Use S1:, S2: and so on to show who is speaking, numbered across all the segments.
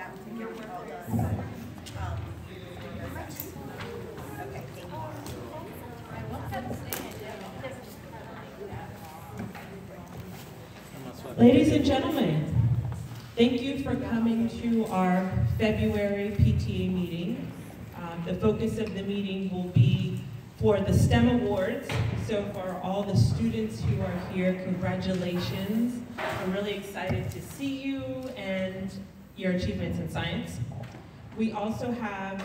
S1: that to give you all the, okay, thank you.
S2: Ladies and gentlemen, thank you for coming to our February PTA meeting. The focus of the meeting will be for the STEM Awards. So for all the students who are here, congratulations. I'm really excited to see you and your achievements in science. We also have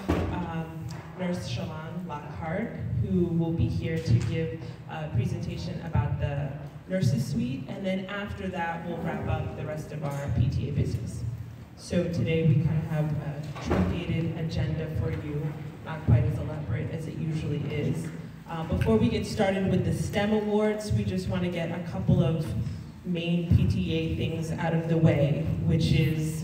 S2: Nurse Shalon Lockhart, who will be here to give a presentation about the Nurses Suite, and then after that, we'll wrap up the rest of our PTA business. So today we kind of have a truncated agenda for you, not quite as elaborate as it usually is. Before we get started with the STEM Awards, we just want to get a couple of main PTA things out of the way, which is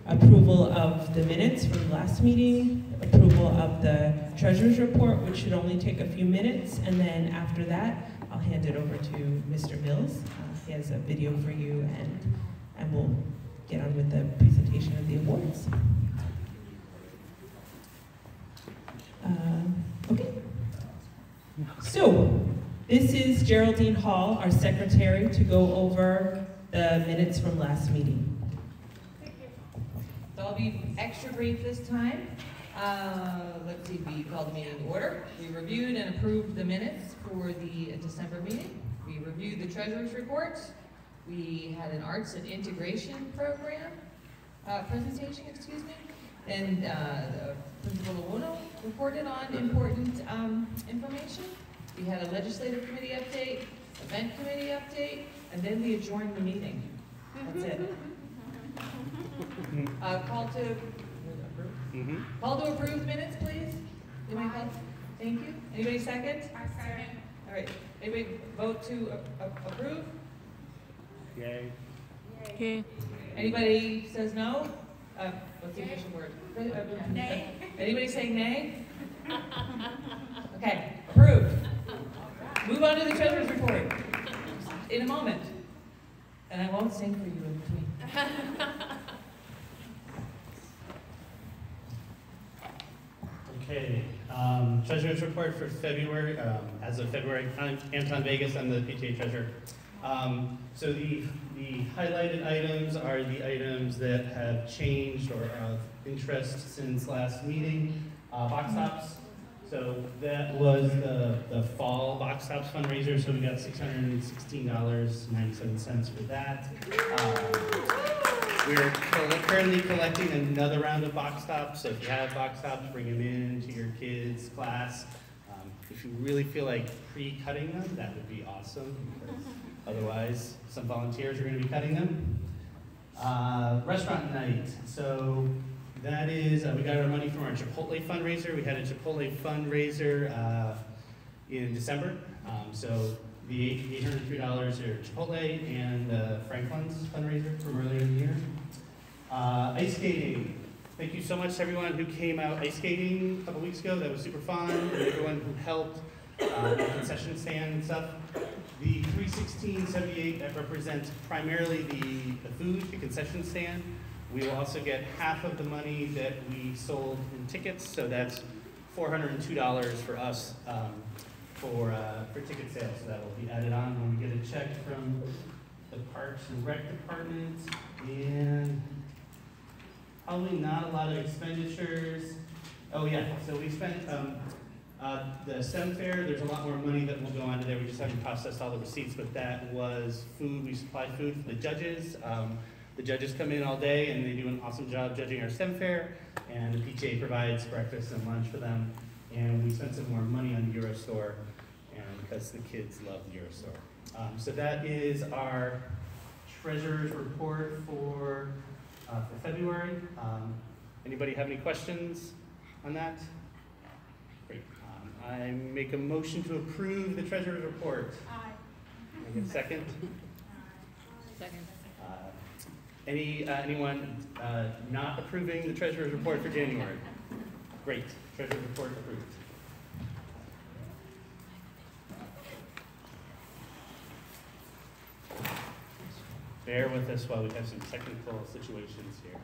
S2: approval of the minutes from last meeting, approval of the treasurer's report, which should only take a few minutes, and then after that, I'll hand it over to Mr. Mills. He has a video for you, and we'll get on with the presentation of the awards. Okay. So, this is Geraldine Hall, our secretary, to go over the minutes from last meeting.
S3: So I'll be extra brief this time. Let's see, we called the meeting to order. We reviewed and approved the minutes for the December meeting. We reviewed the treasurer's report. We had an arts and integration program presentation, excuse me. And Principal Owuno reported on important information. We had a legislative committee update, event committee update, and then we adjourned the meeting. That's it. Call to approve minutes, please. Anybody call? Thank you. Anybody second? I second. All right. Anybody vote to approve?
S4: Yay.
S3: Yay. Anybody says no? What's the official word? Nay. Anybody saying nay? Okay. Approved. Move on to the treasurer's report in a moment. And I won't sing for you in between.
S4: Okay, treasurer's report for February, as of February, Anton Vegas, I'm the PTA treasurer. So the highlighted items are the items that have changed or of interest since last meeting. Box tops, so that was the fall box tops fundraiser, so we got $616.97 for that. We're currently collecting another round of box tops, so if you have box tops, bring them in to your kids' class. If you really feel like pre-cutting them, that would be awesome, because otherwise some volunteers are going to be cutting them. Restaurant night, so that is, we got our money from our Chipotle fundraiser. We had a Chipotle fundraiser in December, so the $803 are Chipotle and Franklin's fundraiser from earlier in the year. Ice skating. Thank you so much to everyone who came out ice skating a couple weeks ago. That was super fun. And everyone who helped the concession stand and stuff. The $316.78, that represents primarily the food, the concession stand. We will also get half of the money that we sold in tickets, so that's $402 for us. For ticket sales, so that will be added on when we get a check from the Parks and Rec Department. And probably not a lot of expenditures. Oh yeah, so we spent the STEM fair. There's a lot more money that will go on to there. We just haven't processed all the receipts, but that was food. We supplied food for the judges. The judges come in all day and they do an awesome job judging our STEM fair, and the PTA provides breakfast and lunch for them. And we spent some more money on the Eurostore, and because the kids love the Eurostore. So that is our treasurer's report for February. Anybody have any questions on that? Great. I make a motion to approve the treasurer's report.
S1: Aye.
S4: Can I get a second?
S3: Second.
S4: Anyone not approving the treasurer's report for January? Great. Treasurer's report approved. bear with us while we have some technical situations here.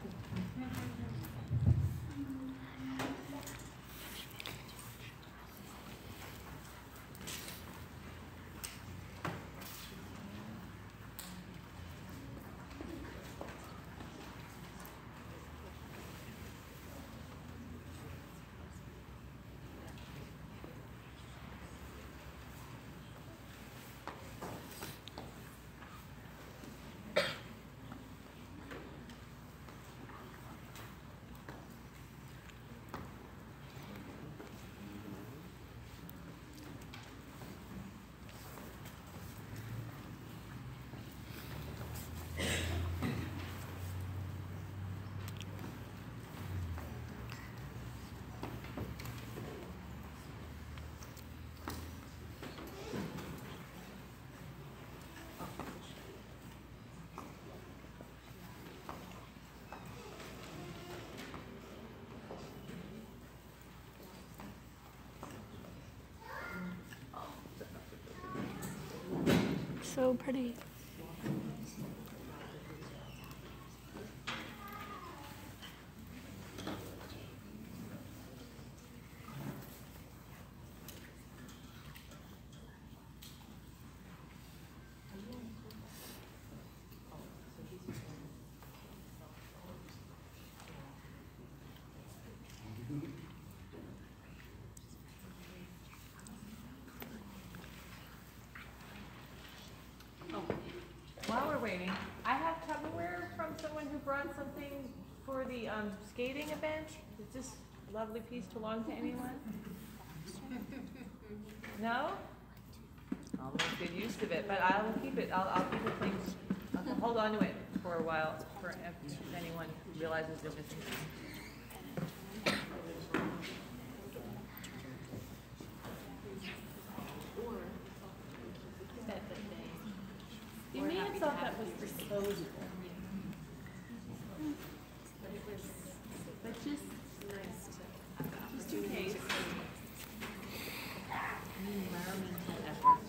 S5: So pretty.
S3: While we're waiting, I have Tupperware from someone who brought something for the skating event. Does this lovely piece belong to anyone? No? I'll make good use of it, but I will keep it. I'll keep it clean. I'll hold on to it for a while for if anyone realizes they're missing something.
S5: You may have thought that was disposable. But just nice to, just in case. Environmental effort.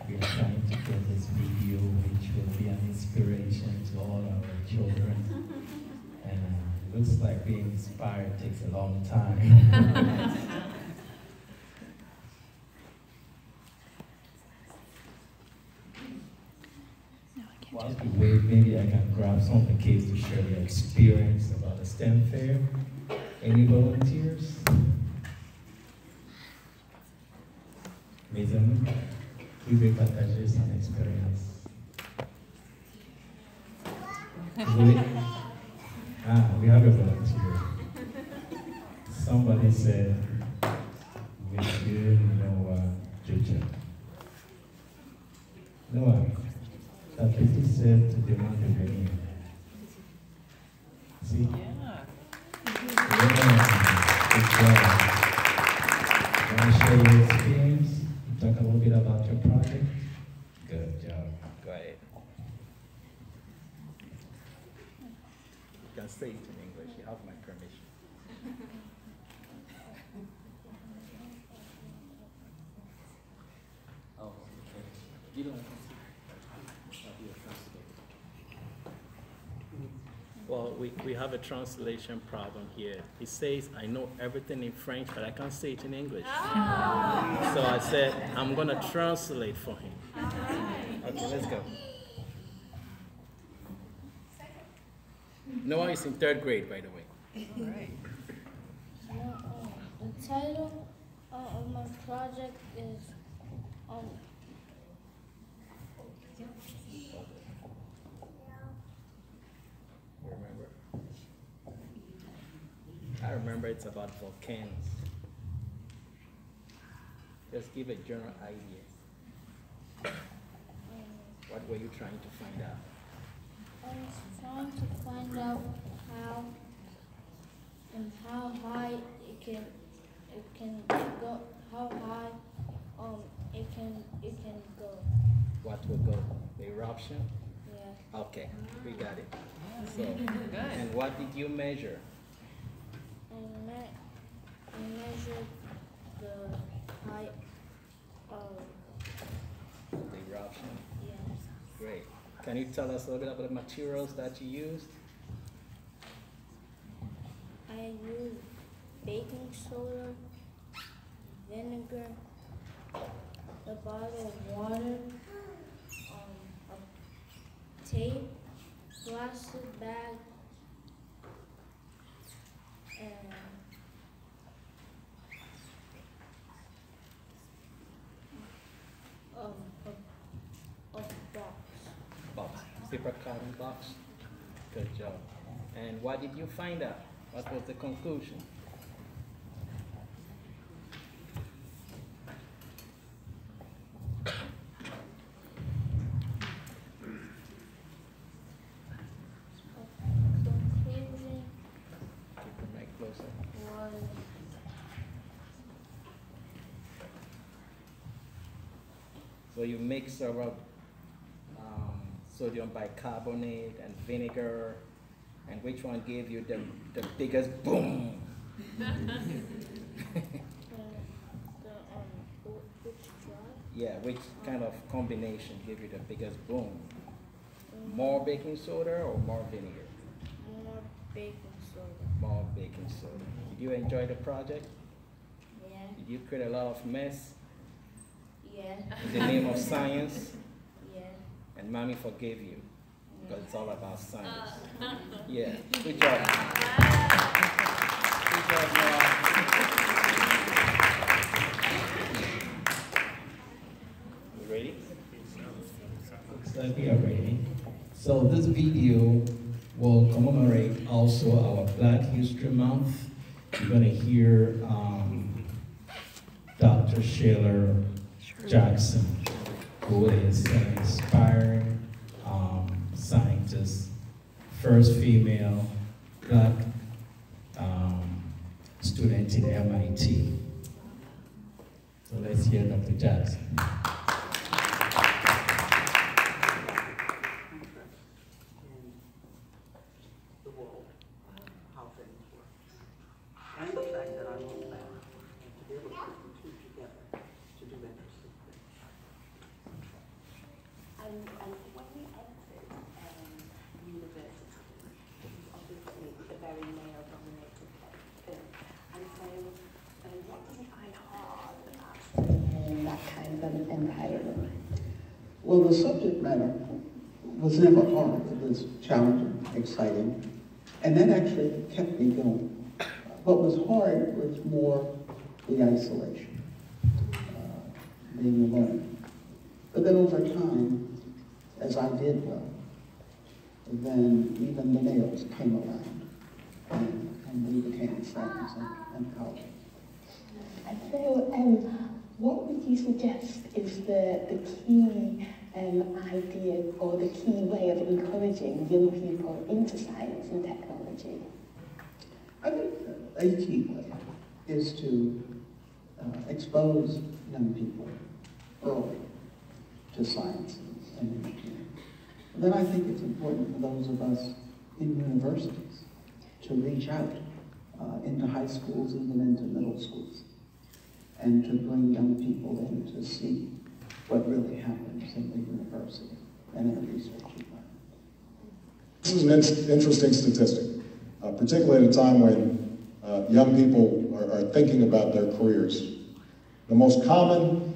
S6: We are trying to get this video, which will be an inspiration to all our children. And it looks like being inspired takes a long time. While we wait, maybe I can grab some of the kids to share their experience about the STEM fair. Any volunteers? Mes amis, qui veut partager son expérience? Ah, we have a volunteer. Somebody said, Monsieur Noah Jojo. Noah, ta petite sœur te demande de venir. See?
S3: Yeah.
S6: Good job. You want to share your experience? Talk a little bit about your project? Good job. Go ahead. You can say it in English. You have my permission. Oh, okay. You don't want to see. I'll be a translator. Well, we have a translation problem here. He says, I know everything in French, but I can't say it in English. Oh. So I said, I'm going to translate for him. Okay, let's go. Noah is in 3rd grade, by the way.
S3: All right.
S7: The title of my project is
S6: Remember? I remember it's about volcanoes. Just give a general idea. What were you trying to find out?
S7: I was trying to find out how and how high it can go, how high it can go.
S6: What will go? The eruption?
S7: Yeah.
S6: Okay, we got it. So, and what did you measure?
S7: I measured the height of,
S6: The eruption.
S7: yes.
S6: Great. Can you tell us a little bit about the materials that you used?
S7: I used baking soda, vinegar, a bottle of water, a tape, plastic bag, and a box.
S6: Box. Paper carton box. Good job. And what did you find out? What was the conclusion?
S7: Conclusion
S6: Keep the mic closer.
S7: was
S6: So you mix around sodium bicarbonate and vinegar, and which one gave you the biggest boom?
S7: which drug?
S6: Yeah, which kind of combination gave you the biggest boom? More baking soda or more vinegar?
S7: More baking soda.
S6: More baking soda. Did you enjoy the project?
S7: Yeah.
S6: Did you create a lot of mess
S7: Yeah.
S6: in the name of science?
S7: Yeah.
S6: And mommy forgave you because it's all about science. Yeah, good job. Good job, Noah. You ready?
S8: Looks like we are ready. So this video will commemorate also our Black History Month. You're going to hear Dr. Sheila Jackson, who is an inspiring scientist, first female Black student in MIT. So let's hear Dr. Jackson.
S9: The world, how things work, and the fact that I love math, and to be able to put the two together to do interesting things.
S5: And when we entered university, it was obviously a very male-dominated field. And so, what did you find hard about in that kind of an environment?
S9: Well, the subject matter was never hard. It was challenging, exciting, and that actually kept me going. What was hard was more the isolation, being alone. But then over time, as I did well, then even the males came around, and we became friends and colleagues.
S5: And so, what would you suggest is the key idea or the key way of encouraging young people into science and technology?
S9: I think a key way is to expose young people early to science and engineering. And then I think it's important for those of us in universities to reach out into high schools, even into middle schools, and to bring young people in to see what really happens in the university and in the research environment.
S10: This is an interesting statistic, particularly at a time when young people are thinking about their careers. The most common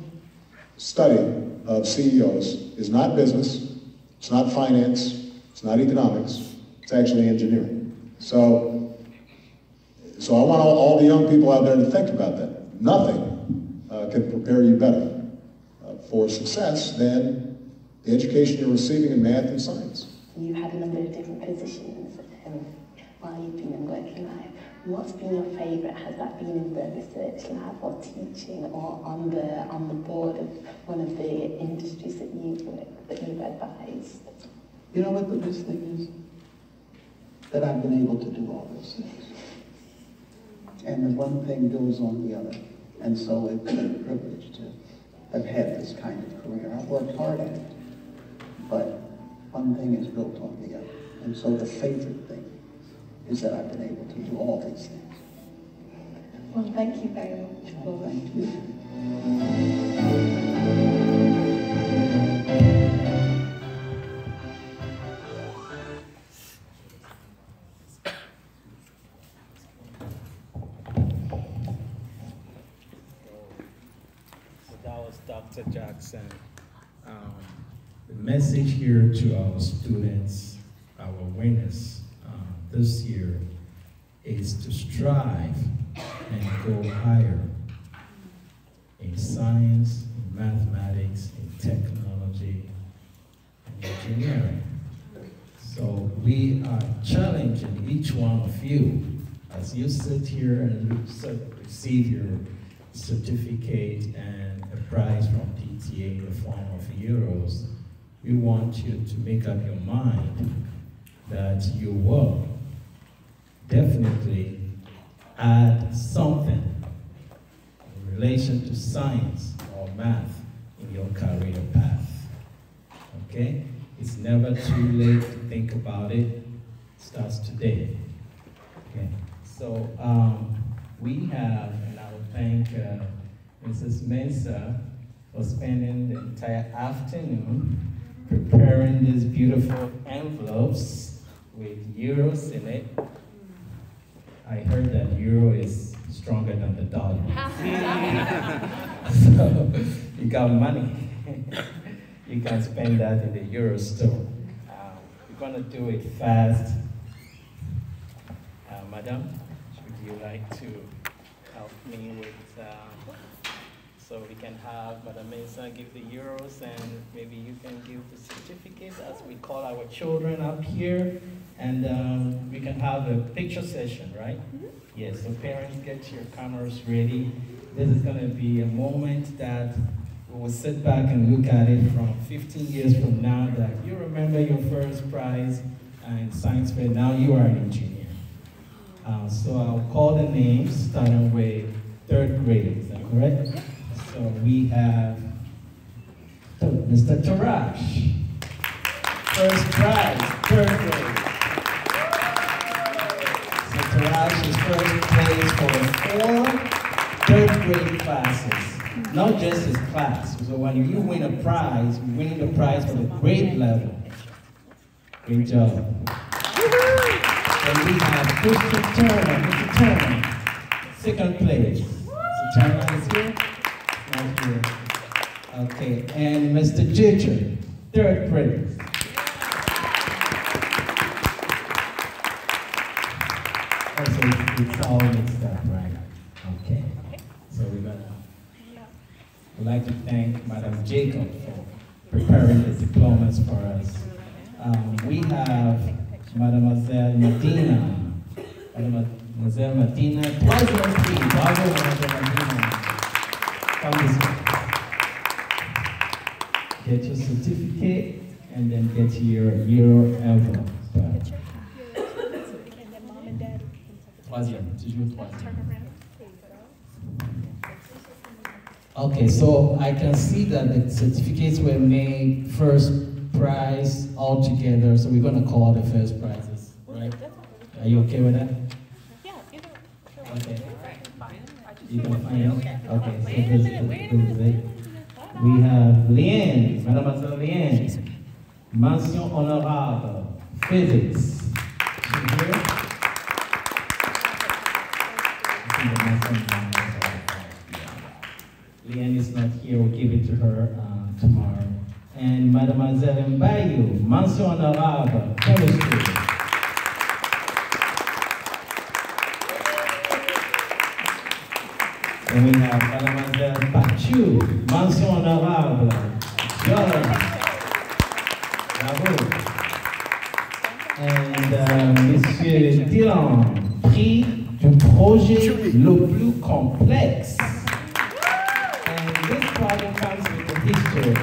S10: study of CEOs is not business, it's not finance, it's not economics, it's actually engineering. So I want all the young people out there to think about that. Nothing can prepare you better for success than the education you're receiving in math and science.
S5: You've had a number of different positions while you've been in working life. What's been your favourite? Has that been in the research lab or teaching or on the board of one of the industries that you've advised?
S9: You know what the best thing is? That I've been able to do all those things. And the one thing builds on the other. And so it's been a privilege to have had this kind of career. I've worked hard at it, but one thing is built on the other. And so the favorite thing is that I've been able to do all these things.
S5: Well, thank you very much for that.
S9: Thank you.
S6: So that was Dr. Jackson.
S8: The message here to our students, our winners this year is to strive and go higher in science, in mathematics, in technology, and engineering. So we are challenging each one of you as you sit here and receive your certificate and a prize from PTA in the form of euros. We want you to make up your mind that you will definitely add something in relation to science or math in your career path. Okay? It's never too late to think about it. It starts today. Okay? So we have, and I would thank Mrs. Mensah for spending the entire afternoon preparing these beautiful envelopes with euros in it. I heard that euro is stronger than the dollar. So you got money. You can spend that in the euro store. We're gonna do it fast. Madam, would you like to help me with, so we can have Madam Mensah give the euros and maybe you can give the certificates as we call our children up here, and we can have a picture session, right? Mm-hmm. Yes, so parents, get your cameras ready. This is gonna be a moment that we will sit back and look at it from 15 years from now, that you remember your first prize in science fair, now you are an engineer. So I'll call the names, starting with third grade, is that correct? So we have Mr. Tarash, first prize, third grade. So Tarash is first place for 4 third grade classes, not just his class. So when you win a prize, you're winning the prize for the grade level. Great job. And we have Mr. Turner, second place. Mr. Turner is here? Not here. Okay, and Mr. Ginger, third place. Also, it's all mixed up, right? Okay. So we'd like to thank Madam Jacob for preparing the diplomas for us. We have Mademoiselle Martina. Mademoiselle Martina, twice as three. Bravo, Mademoiselle Martina. Come this way. Get your certificate and then get your euro envelope. Troisième, toujours troisième. Okay, so I can see that the certificates were made first prize all together, so we're going to call the first prizes, right? Are you okay with that?
S1: Yeah,
S8: okay. You can find it? Okay, so this is it. We have Liane, Mademoiselle Liane, mention honorable, physics. She's here? Liane is not here, we'll give it to her tomorrow. And Mademoiselle Mbayu, mention honorable, chemistry. And we have Mademoiselle Pachu, mention honorable, geology. Bravo. And Monsieur Dylan, prix du projet le plus complexe. And this project comes with a history.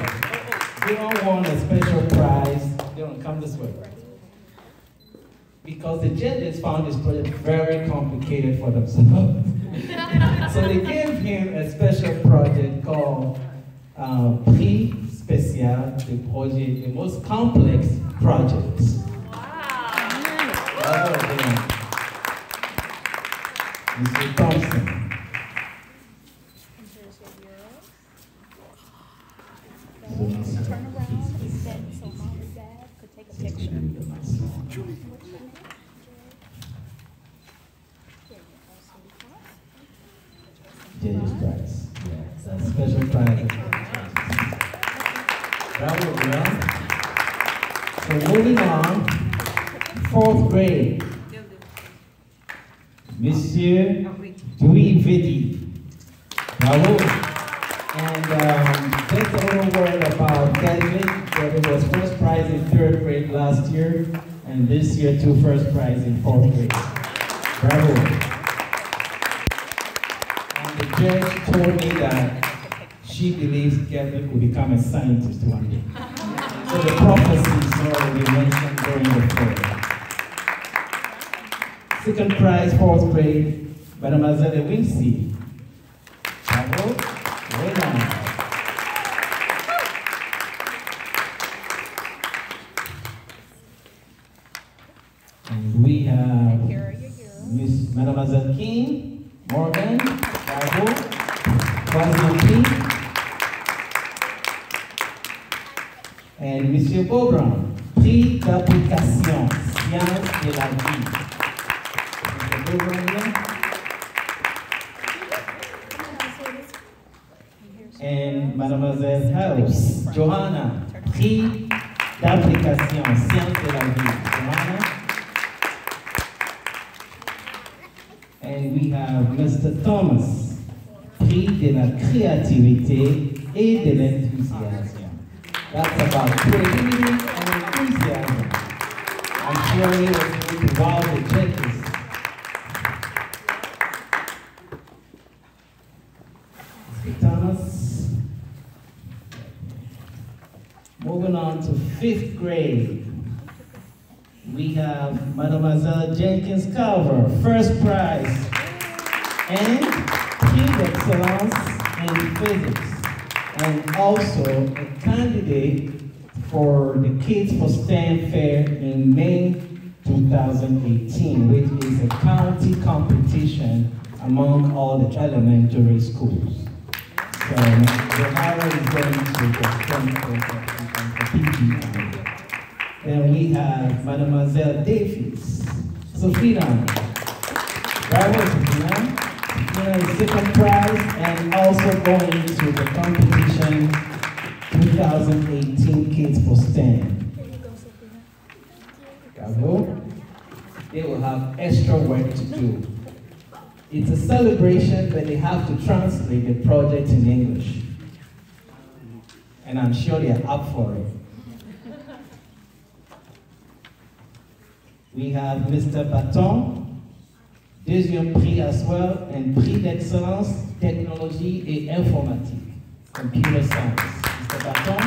S8: They don't want a special prize. They don't come this way. Because the judges found this project very complicated for themselves.
S11: So they gave him a special project called Prix Spécial de Projet, the most complex projects. Wow! Mr. Thompson.
S7: Turn around so mom and dad could take a picture.
S11: Jesus Christ. Yeah, that's a special prize. Bravo, girl. So moving on, 4th grade. Monsieur Duivedi. Bravo. And just a little word about Kelvin. Kelvin was first prize in 3rd grade last year, and this year 2 first prize in 4th grade. Bravo. And the judge told me that she believes Kelvin will become a scientist one day. So the prophecies already mentioned during the prayer. 2nd prize, 4th grade, Mademoiselle Wincy. Bravo. Very nice. And we have Miss Mademoiselle King, Morgan, Bravo, President King, and Monsieur Beaubrun, Prix d'application, Sciences de la vie. Mr. Beaubrun here. And Mademoiselle House, Johanna, Prix d'application, Sciences de la vie. Johanna. And we have Mr. Thomas, Prix de la créativité et de l'enthousiasme. That's about creativity and enthusiasm. I'm sure he was going to wow the judges. Mr. Thomas. Moving on to 5th grade. We have Mademoiselle Jenkins Carver, first prize, and Prix d'Excellence in Physics, and also a candidate for the Kids for STEM Fair in May 2018, which is a county competition among all the elementary schools. So Johanna is going to the STEM PTA. Then we have Mademoiselle Davies, Sophia. Bravo, Sophia. Sophia is 2nd prize and also going to the competition 2018 Kids for STEM. Bravo. They will have extra work to do. It's a celebration, but they have to translate the project in English. And I'm sure they're up for it. We have Mr. Baton, 2e prix as well, and Prix d'Excellence, Technologie et Informatique, Computer Science. Mr. Baton.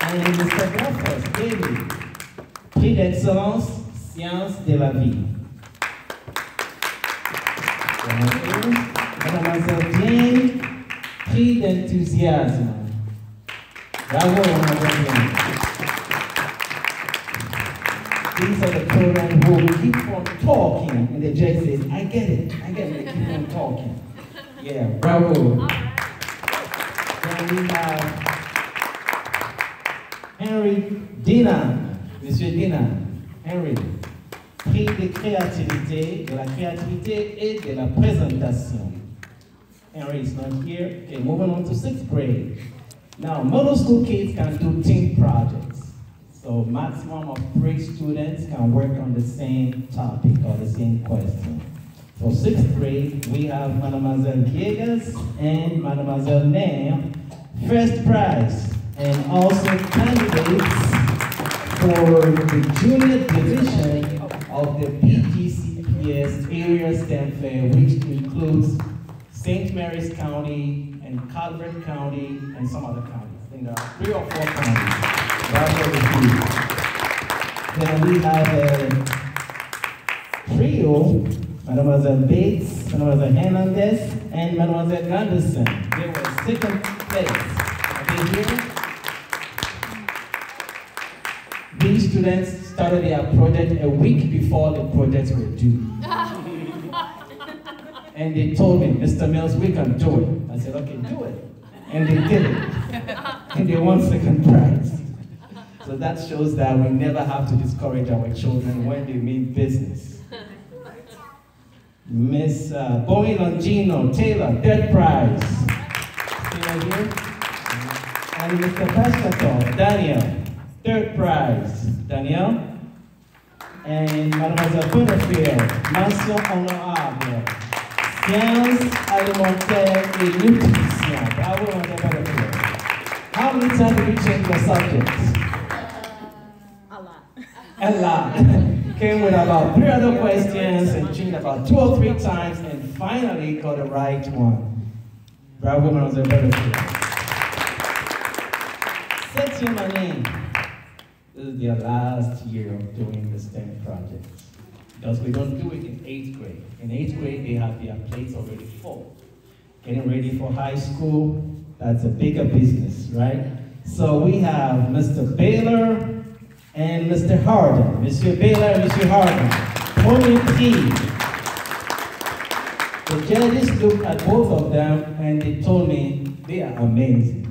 S11: And Mr. Grafos, David, Prix d'Excellence, Sciences de la vie. Mademoiselle Jane, Prix d'Enthousiasme. Bravo, Mademoiselle Jane. These are the children who keep on talking, and the judge says, I get it, they keep on talking. Yeah, bravo. Then we have Henry Dinan, Monsieur Dinan, Henry, Prix de créativité, de la créativité et de la présentation. Henry is not here. Okay, moving on to 6th grade. Now, middle school kids can do team projects. So maximum of 3 students can work on the same topic or the same question. For 6th grade, we have Mademoiselle Viegas and Mademoiselle Nair, first prize, and also candidates for the junior division of the PGCPS Area STEM Fair, which includes St. Mary's County and Calvert County and some other counties. I think there are 3 or 4 counties. Then we have a trio Mademoiselle Bates, Mademoiselle Hernandez, and Mademoiselle Gunderson. They were second place. Are they here? These students started their project a week before the projects were due. And they told me, Mr. Mills, we can do it. I said, okay, do it. And they did it. And they won second prize. So that shows that we never have to discourage our children when they mean business. Miss Bowie Longino Taylor, third prize. Still here? And Mr. Pascator, Daniel, third prize. Daniel. And Mademoiselle Butterfield, mention honorable. Sciences alimentaires et nutrition. Bravo, Mademoiselle Butterfield. How many times did you change your subjects? A lot. Came with about 3 other questions and changed about 2 or 3 times and finally got the right one. Bravo, Mademoiselle Butterfield. 7e année. This is their last year of doing the STEM projects. Because we don't do it in 8th grade. In 8th grade, they have their plates already full. Getting ready for high school, that's a bigger business, right? So we have Mr. Baylor and Mr. Harden. Monsieur Baylor and Monsieur Harden. Premier prix. The judges looked at both of them and they told me they are amazing.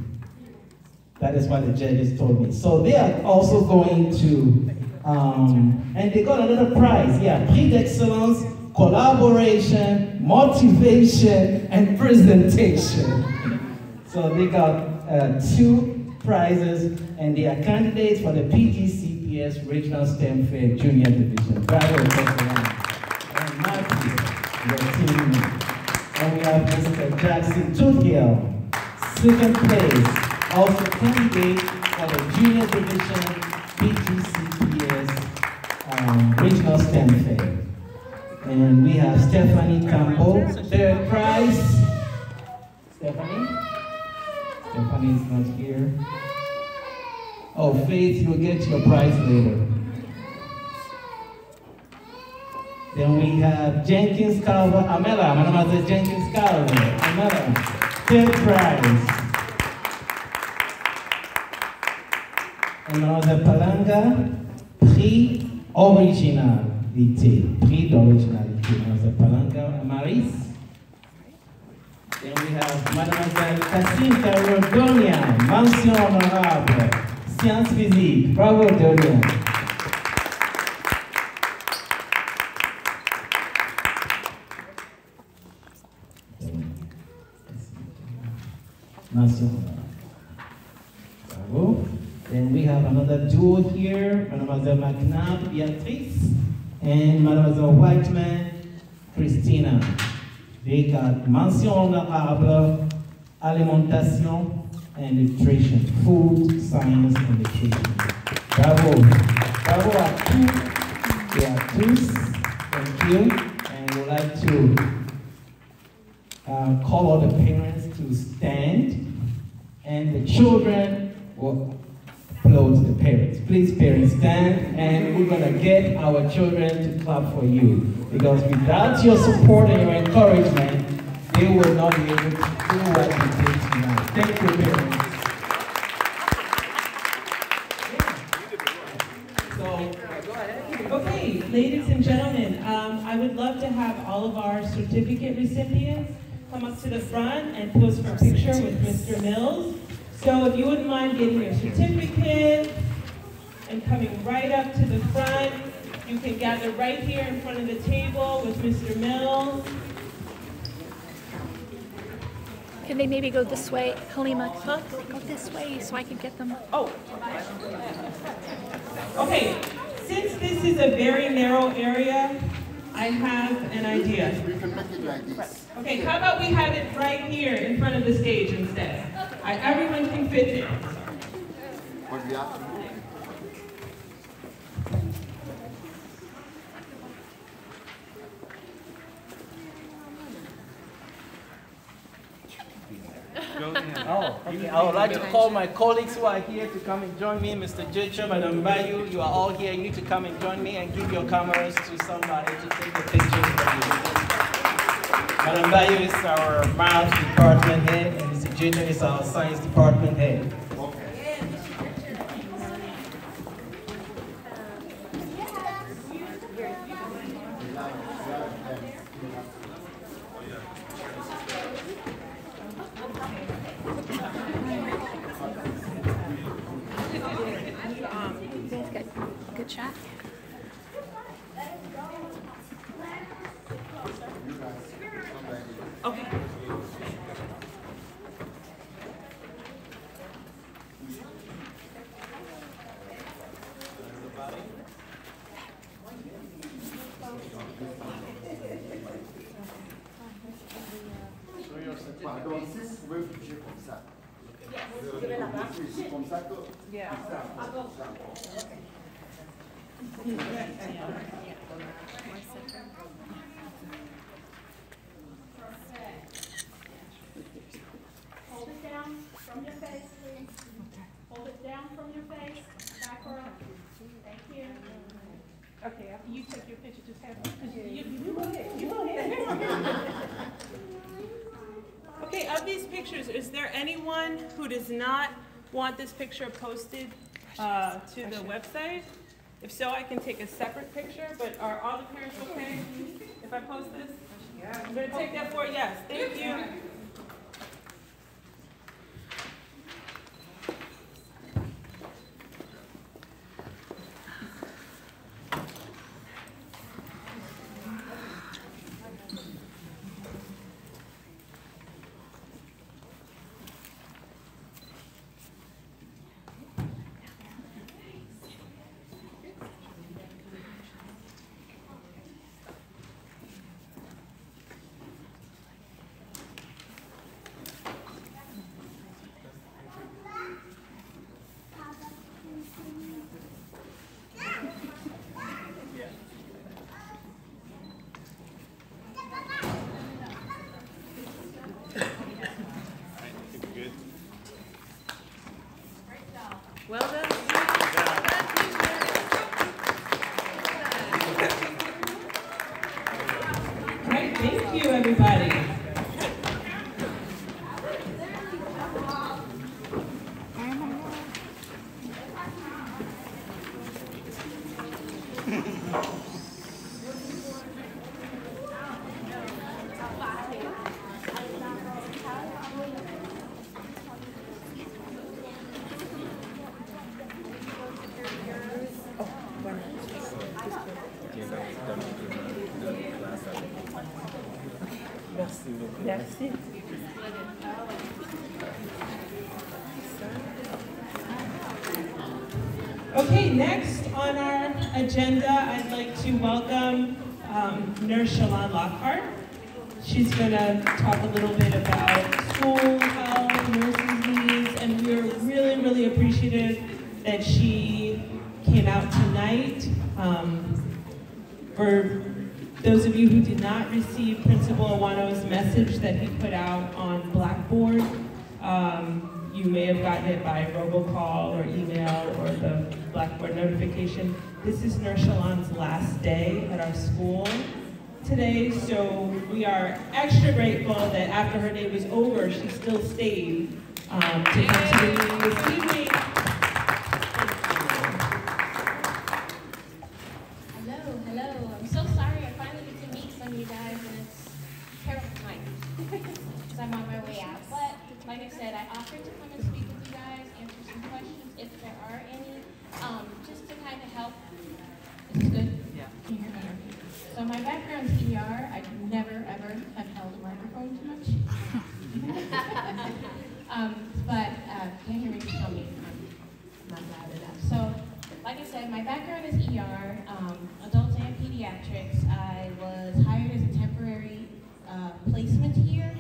S11: That is what the judges told me. So they are also going to, and they got another prize. Yeah, Prix d'Excellence, Collaboration, Motivation, and Presentation. So they got 2 prizes, and they are candidates for the PGCPS Regional STEM Fair Junior Division. Bravo, and Matthew, your team. And we have Mr. Jackson Toothhill, 2nd place. Also candidate for the Junior Division PGCPS Regional STEM Fair. And we have Stephanie Campbell, 3rd prize. Stephanie? Stephanie is not here. Oh, Faith, you'll get your prize later. Then we have Jenkins Calver, Amela, Mademoiselle Jenkins Calver, Amela, 3rd prize. And Mademoiselle Palanga, Prix Originalité. Prix d'Originalité. Mademoiselle Palanga, Maris. Then we have Mademoiselle Jacinta Rodonia, mention honorable, sciences physique. Bravo, Donia. Mention honorable. Bravo. Then we have another duo here, Mademoiselle McNabb, Beatrice, and Mademoiselle Whiteman, Christina. They got mention honorable, alimentation and nutrition, food, science, and nutrition. Bravo. Bravo à tous et à tous. Thank you. And we'd like to call all the parents to stand, and the children will applaud the parents. Please, parents, stand, and we're going to get our children to clap for you. Because without your support and your encouragement, they will not be able to do what you did tonight. Thank you, parents.
S2: Okay, ladies and gentlemen, I would love to have all of our certificate recipients come up to the front and pose for a picture with Mr. Mills. So if you wouldn't mind getting your certificate and coming right up to the front, you can gather right here in front of the table with Mr. Mills.
S12: Can they maybe go this way? Halima, go this way so I can get them.
S2: Oh. Okay, since this is a very narrow area, I have an idea.
S13: We can make it like this.
S2: Okay, how about we have it right here in front of the stage instead? Everyone can fit there.
S13: What we have to do.
S6: Oh, okay. I would like to call my colleagues who are here to come and join me. Mr. Jetcher, Madam Bayu, you are all here. You need to come and join me and give your cameras to somebody to take the pictures for you.
S11: Madam Bayo is our math department head, and Mr. Junior is our science department head.
S12: Good shot.
S2: Okay.
S13: Pardon, vous pouvez bouger comme ça. Comme ça que...
S1: Yeah.
S14: Hold it down from your face, please. Hold it down from your face. Back or up. Thank you. Okay, after you take your picture, just have you go ahead. You go ahead.
S2: Okay, of these pictures, is there anyone who does not want this picture posted to the website? If so, I can take a separate picture, but are all the parents okay if I post this? I'm going to take that for yes. Thank you. Well done. Great, thank you, everybody. Merci. Okay, next on our agenda, I'd like to welcome Nurse Shalon Lockhart. She's going to talk a little bit about school health, nurses' needs, and we're really, really appreciative that she came out tonight. For those of you who did not receive Principal Awano's message that he put out on Blackboard, you may have gotten it by robocall or email or the Blackboard notification. This is Nurse Shalon's last day at our school today, so we are extra grateful that after her day was over, she still stayed to come to the meeting this evening.
S15: Hello. I'm so sorry I finally get to meet some of you guys, and it's terrible time because I'm on my way out. But like I said, I offered to come and speak with you guys, answer some questions if there are any, just to kind of help. Is this good? Yeah. Can you hear me? So my background is ER. I never ever have held a microphone too much. But can't hear me? Tell me I'm not loud enough. So. Like I said, my background is ER, adults and pediatrics. I was hired as a temporary placement here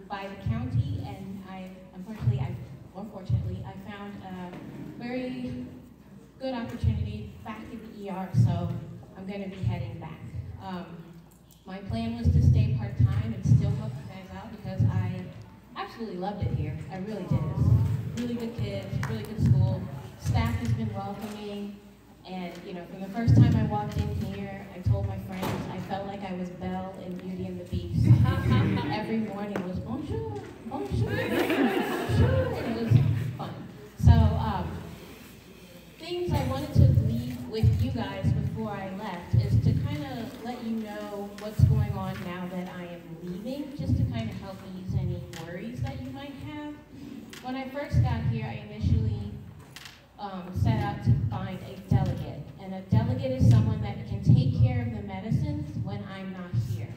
S15: by the county, and fortunately, I found a very good opportunity back in the ER, so I'm going to be heading back. My plan was to stay part-time and still help you guys out because I absolutely loved it here. I really did. Really good kids, really good school. Staff has been welcoming, And, you know, from the first time I walked in here, I told my friends I felt like I was Belle in Beauty and the Beast. Every morning was bonjour, bonjour, bonjour, and it was fun. So, things I wanted to leave with you guys before I left is to kind of let you know what's going on now that I am leaving, just to kind of help ease any worries that you might have. When I first got here, I initially set out to find a delegate. And a delegate is someone that can take care of the medicines when I'm not here.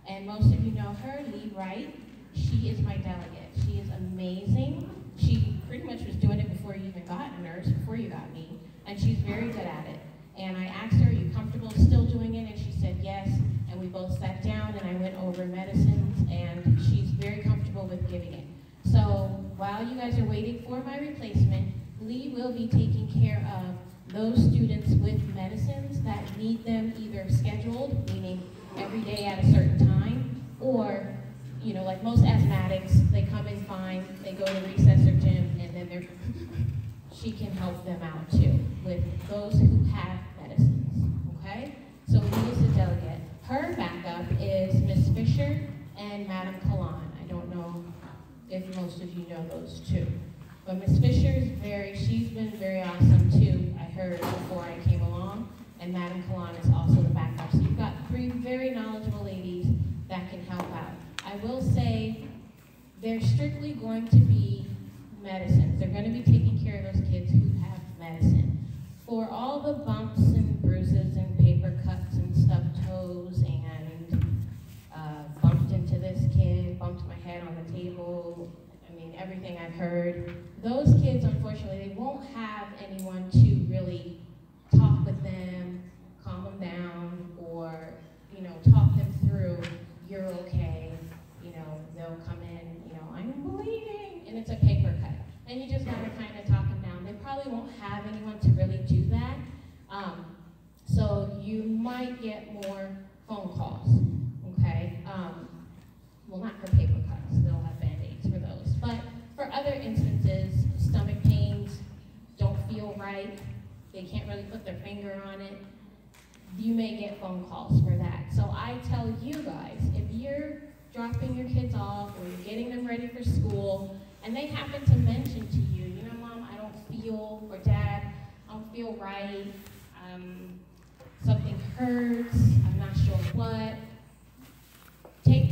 S15: And most of you know her, Lee Wright. She is my delegate. She is amazing. She pretty much was doing it before you even got a nurse, before you got me. And she's very good at it. And I asked her, are you comfortable still doing it? And she said yes. And we both sat down and I went over medicines, and she's very comfortable with giving it. So while you guys are waiting for my replacement, Lee will be taking care of those students with medicines that need them either scheduled, meaning every day at a certain time, or, you know, like most asthmatics, they come in fine, they go to recess or gym, and then she can help them out too with those who have medicines, okay? So Lee is the delegate. Her backup is Miss Fisher and Madam Kalan. I don't know if most of you know those two. But Miss Fisher is she's been very awesome too, I heard before I came along, and Madam Kalan is also the backup. So you've got three very knowledgeable ladies that can help out. I will say they're strictly going to be medicines. They're going to be taking care of those kids who have medicine. For all the bumps and bruises and paper cuts and stubbed toes and bumped into this kid, bumped my head on the table, everything I've heard, those kids, unfortunately, they won't have anyone to really talk with them, calm them down, or, you know, talk them through, you're okay, you know, they'll come in, you know, I'm bleeding, and it's a paper cut. And you just gotta kind of talk them down. They probably won't have anyone to really do that. So you might get more phone calls, okay? Well, not for paper cuts, they'll have Band-Aids for those. But for other instances, stomach pains, don't feel right, they can't really put their finger on it, you may get phone calls for that. So I tell you guys, if you're dropping your kids off or you're getting them ready for school, and they happen to mention to you, you know, Mom, I don't feel, or Dad, I don't feel right, something hurts, I'm not sure what,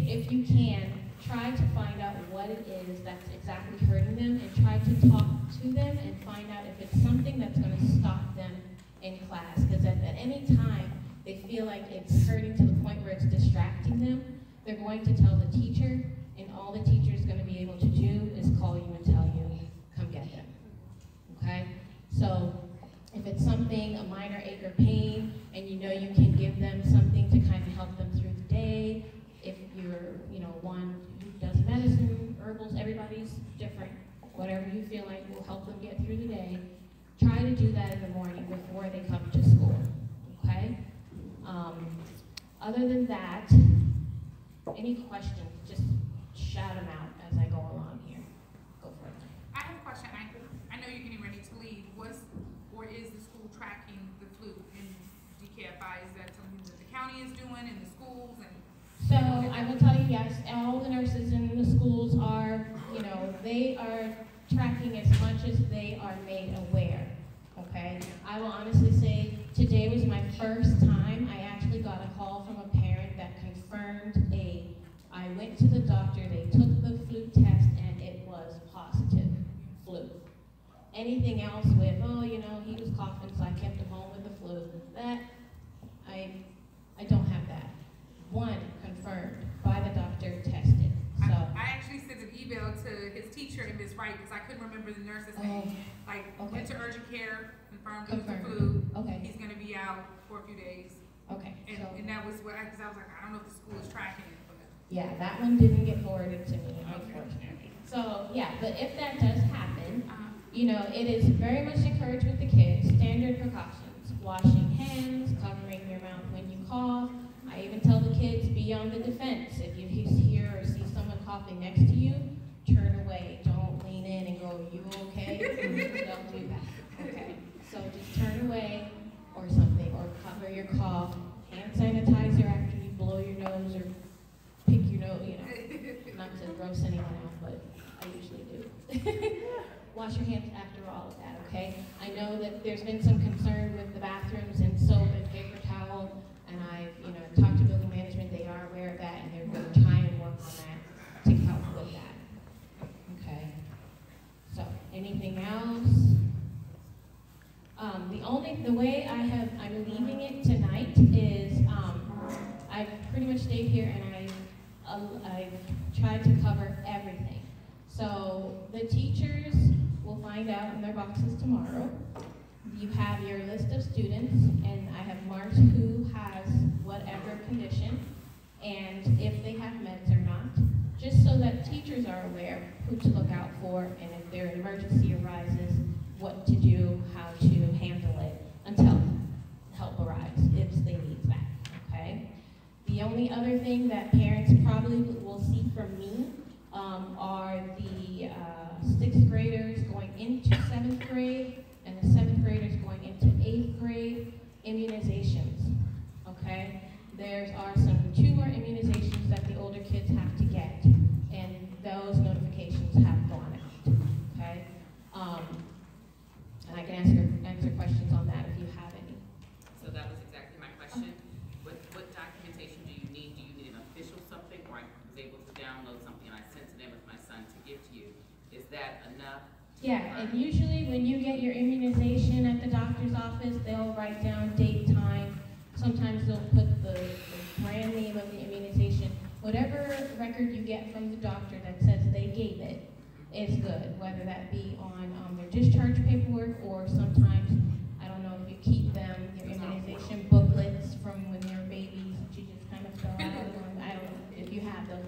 S15: if you can, try to find out what it is that's exactly hurting them, and try to talk to them and find out if it's something that's going to stop them in class. Because at any time they feel like it's hurting to the point where it's distracting them, they're going to tell the teacher, and all the teacher is going to be able to do is call you and tell you, come get them. Okay? So if it's something, a minor ache or pain, and you know you can give them something to kind of help them through the day, if you're, you know, one who does medicine, herbals, everybody's different. Whatever you feel like will help them get through the day, try to do that in the morning before they come to school, okay? Other than that, any questions, just shout them out as I go along here. Go for it.
S16: I have a question. I know you're getting ready to leave. Is the school tracking the flu in DKFI? Is that something that the county is doing in the schools?
S15: So I will tell you, yes, all the nurses in the schools are, you know, they are tracking as much as they are made aware, okay? I will honestly say today was my first time I actually got a call from a parent that confirmed I went to the doctor, they took the flu test, and it was positive flu. Anything else with, oh, you know, he was coughing, so I kept him home with the flu, that, I don't have that. One, confirmed by the doctor, tested. So
S16: I actually sent an email to his teacher and Ms. Wright because I couldn't remember the nurse's name. Like, went to urgent care, confirmed it was the flu.
S15: Okay.
S16: He's going to be out for a few days.
S15: Okay.
S16: And that was what, because I was like, I don't know if the school is tracking it. But
S15: yeah, that one didn't get forwarded to me, unfortunately. So yeah, but if that does happen, you know, it is very much encouraged with the kids. Standard precautions: washing hands, covering your mouth when you cough. I even tell the kids, be on the defense. If you hear or see someone coughing next to you, turn away. Don't lean in and go, you okay? Don't do that, okay? So just turn away, gross anyone out, but I usually do. Wash your hands after all of that, okay? I know that there's been some concern with the bathrooms and soap and paper towel, and I've, talked to building management. They are aware of that, and they're going to try and work on that to help with that. Okay. So, anything else? The way I'm leaving it tonight is I've pretty much stayed here and I've tried to cover everything. So the teachers will find out in their boxes tomorrow. You have your list of students, and I have marked who has whatever condition and if they have meds or not, just so that teachers are aware who to look out for, and if their emergency arises, what to do, how to handle it until help arrives, if they need that, okay? The only other thing that parents probably will see from me are the 6th graders going into 7th grade and the 7th graders going into 8th grade immunizations, okay? There are 2 more immunizations that the older kids have to get, and those notifications have gone out, okay? And I can answer questions on that if you have any.
S17: So that was exactly my question. What documentation do you need? Do you need an official something, or I was able to download something and I sent it in with my son to give to you? Is that enough?
S15: Yeah, and usually when you get your immunization at the doctor's office, they'll write down date, time. Sometimes they'll put the brand name of the immunization. Whatever record you get from the doctor that says they gave it is good, whether that be on their discharge paperwork, or sometimes, I don't know if you keep them, your immunization booklets from when they were babies, that you just kind of fill out. I don't know if you have those,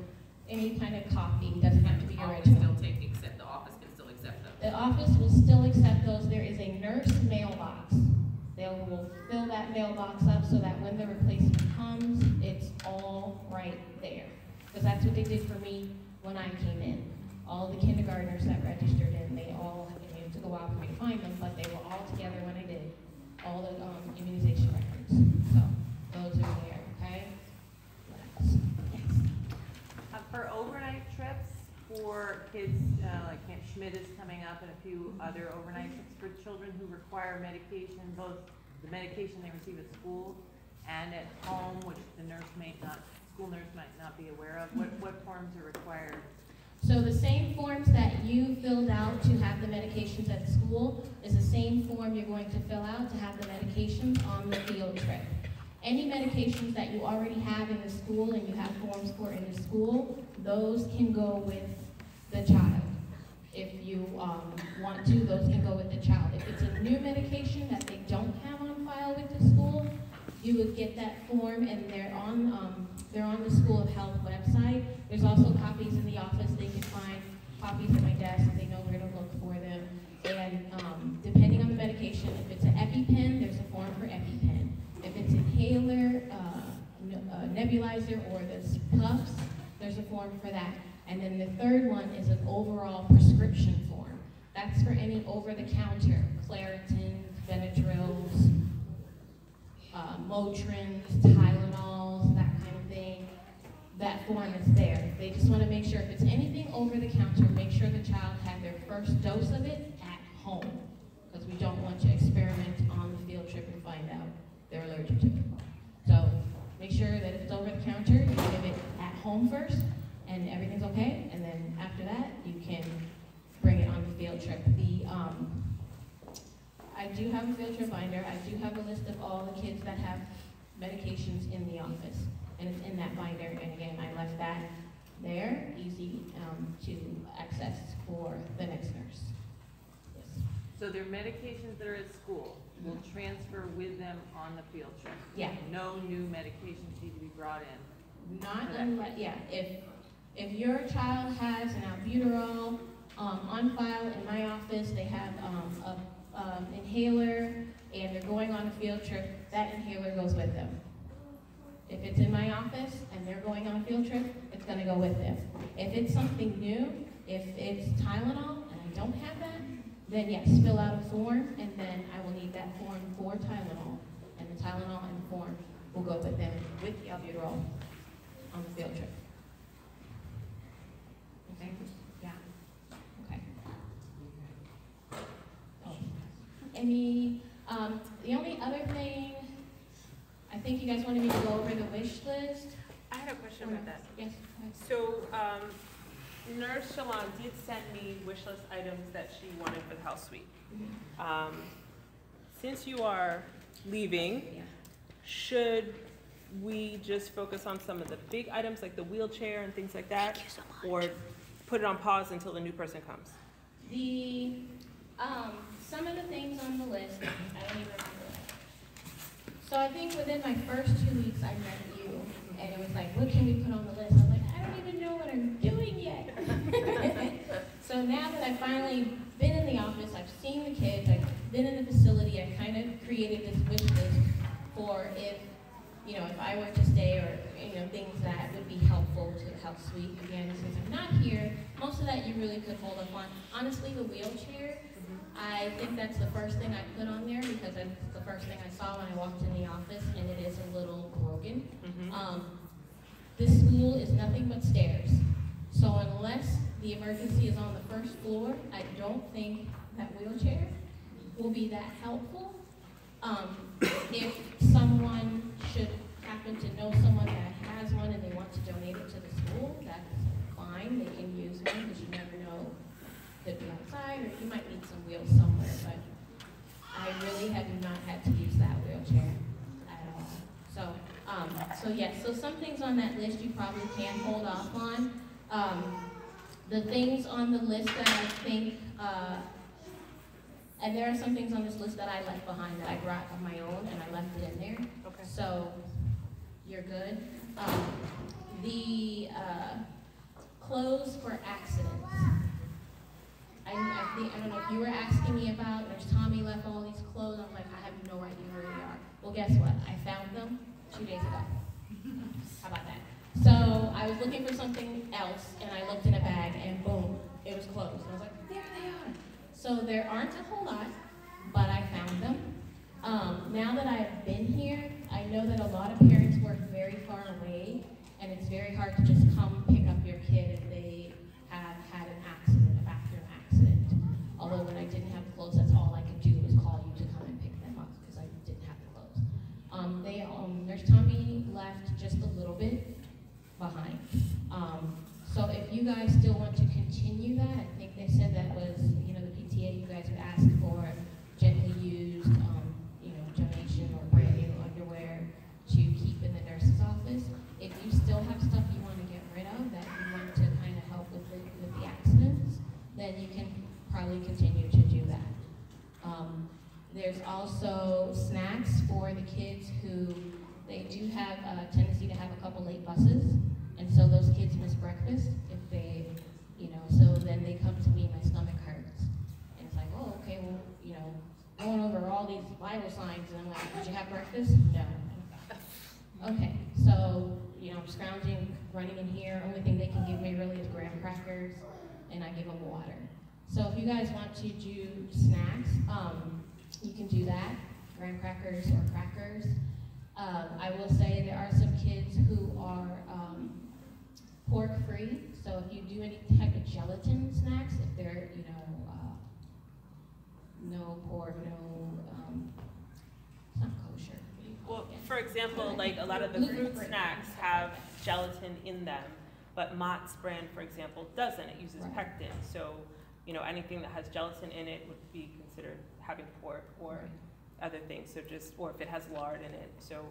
S15: any kind of copy, doesn't have to be your original.
S17: The office can still accept them.
S15: The office will still accept those. There is a nurse mailbox. They will fill that mailbox up so that when the replacement comes, it's all right there. Because that's what they did for me when I came in. All the kindergartners that registered in, they all had to go out for me to find them, but they were all together when I did all the immunization records. So those are there, okay? What else? Yes.
S18: For overnight trips for kids, like Camp Schmidt is coming up, and a few other overnight trips for children who require medication, both the medication they receive at school and at home, which the school nurse might not be aware of. What forms are required?
S15: So the same forms that you filled out to have the medications at school is the same form you're going to fill out to have the medications on the field trip. Any medications that you already have in the school and you have forms for in the school, those can go with the child. If you want to, those can go with the child. If it's a new medication that they don't have on file with the school, you would get that form, and they're on the School of Health website. There's also copies in the office. They can find copies at my desk. They know where to look for them. And depending on the medication, if it's an EpiPen, there's a form for EpiPen. If it's inhaler, nebulizer, or the puffs, there's a form for that. And then the third one is an overall prescription form. That's for any over-the-counter, Claritins, Benadryls, Motrins, Tylenols, that kind of thing. That form is there. They just want to make sure if it's anything over the counter, make sure the child had their first dose of it at home, because we don't want to experiment on the field trip and find out they're allergic to it. So make sure that if it's over the counter, you give it at home first, and everything's okay, and then after that, you can bring it on the field trip. I do have a field trip binder. I do have a list of all the kids that have medications in the office, and it's in that binder. And again, I left that there, easy to access for the next nurse. Yes.
S18: So their medications that are at school will transfer with them on the field trip?
S15: Yeah.
S18: No new medications need to be brought in?
S15: Not unless, yeah, if your child has an albuterol on file in my office, they have an inhaler, and they're going on a field trip, that inhaler goes with them. If it's in my office and they're going on a field trip, it's going to go with them. If it's something new, if it's Tylenol and I don't have that, then yes, fill out a form, and then I will need that form for Tylenol, and the Tylenol and the form will go with them with the albuterol on the field trip. need. The only other thing, I think you guys wanted me to go over the wish list.
S19: I had a question about that.
S15: Yes.
S19: So, Nurse Shalon did send me wish list items that she wanted for the house suite. Since you are leaving, should we just focus on some of the big items like the wheelchair and things like that? Thank you so much. Or put it on pause until the new person comes?
S15: The, some of the things on the list, I don't even remember. So I think within my first 2 weeks I met you, and it was like, what can we put on the list? I was like, I don't even know what I'm doing yet. So now that I've finally been in the office, I've seen the kids, I've been in the facility, I kind of created this wish list for if, you know, if I were to stay, or, you know, things that would be helpful to the health suite. Again, since I'm not here, most of that you really could hold up on. Honestly, the wheelchair, I think that's the first thing I put on there because that's the first thing I saw when I walked in the office, and it is a little broken. This school is nothing but stairs. So unless the emergency is on the first floor, I don't think that wheelchair will be that helpful. If someone should happen to know someone that has one and they want to donate it to the school, that's fine. They can use one because you never know. Could be outside, or you might need some wheels somewhere, but I really have not had to use that wheelchair at all. So yes, so some things on that list you probably can hold off on. The things on the list that I think, and there are some things on this list that I left behind that I brought of my own, and I left it in there. Okay. So you're good. The clothes for accidents. I don't know if you were asking me about, Nurse Tommy left all these clothes. I'm like, I have no idea where they are. Well, guess what? I found them 2 days ago. How about that? So I was looking for something else, and I looked in a bag, and boom, it was closed. And I was like, there they are. So there aren't a whole lot, but I found them. Now that I've been here, I know that a lot of parents work very far away, and it's very hard to just come pick up your kid if they have had an accident, a bathroom accident. Although when I didn't have the clothes, that's all I could do was call you to come and pick them up because I didn't have the clothes. Nurse Tommy left just a little bit behind. So if you guys still want to continue that, I think they said that was, you know, the PTA, you guys would ask for gently used, you know, donation or brand new underwear to keep in the nurse's office. If you still have stuff you want to get rid of that you want to kind of help with the accidents, then you can probably continue to do that. There's also snacks for the kids who, they do have a tendency to have a couple late buses, and so those kids miss breakfast if they, you know, so then they come to me, my stomach hurts. And it's like, oh, okay, well, you know, going over all these Bible signs, and I'm like, did you have breakfast? No. Okay, so, you know, I'm scrounging, running in here, only thing they can give me really is graham crackers, and I give them water. So if you guys want to do snacks, you can do that, graham crackers or crackers. I will say there are some kids who are pork-free, so if you do any type of gelatin snacks, if they're, you know, no pork, no, it's not kosher.
S19: Well, for example, like a lot of the fruit snacks have gelatin in them, but Mott's brand, for example, doesn't. It uses pectin, so, you know, anything that has gelatin in it would be considered having pork or other things, so just, or if it has lard in it, so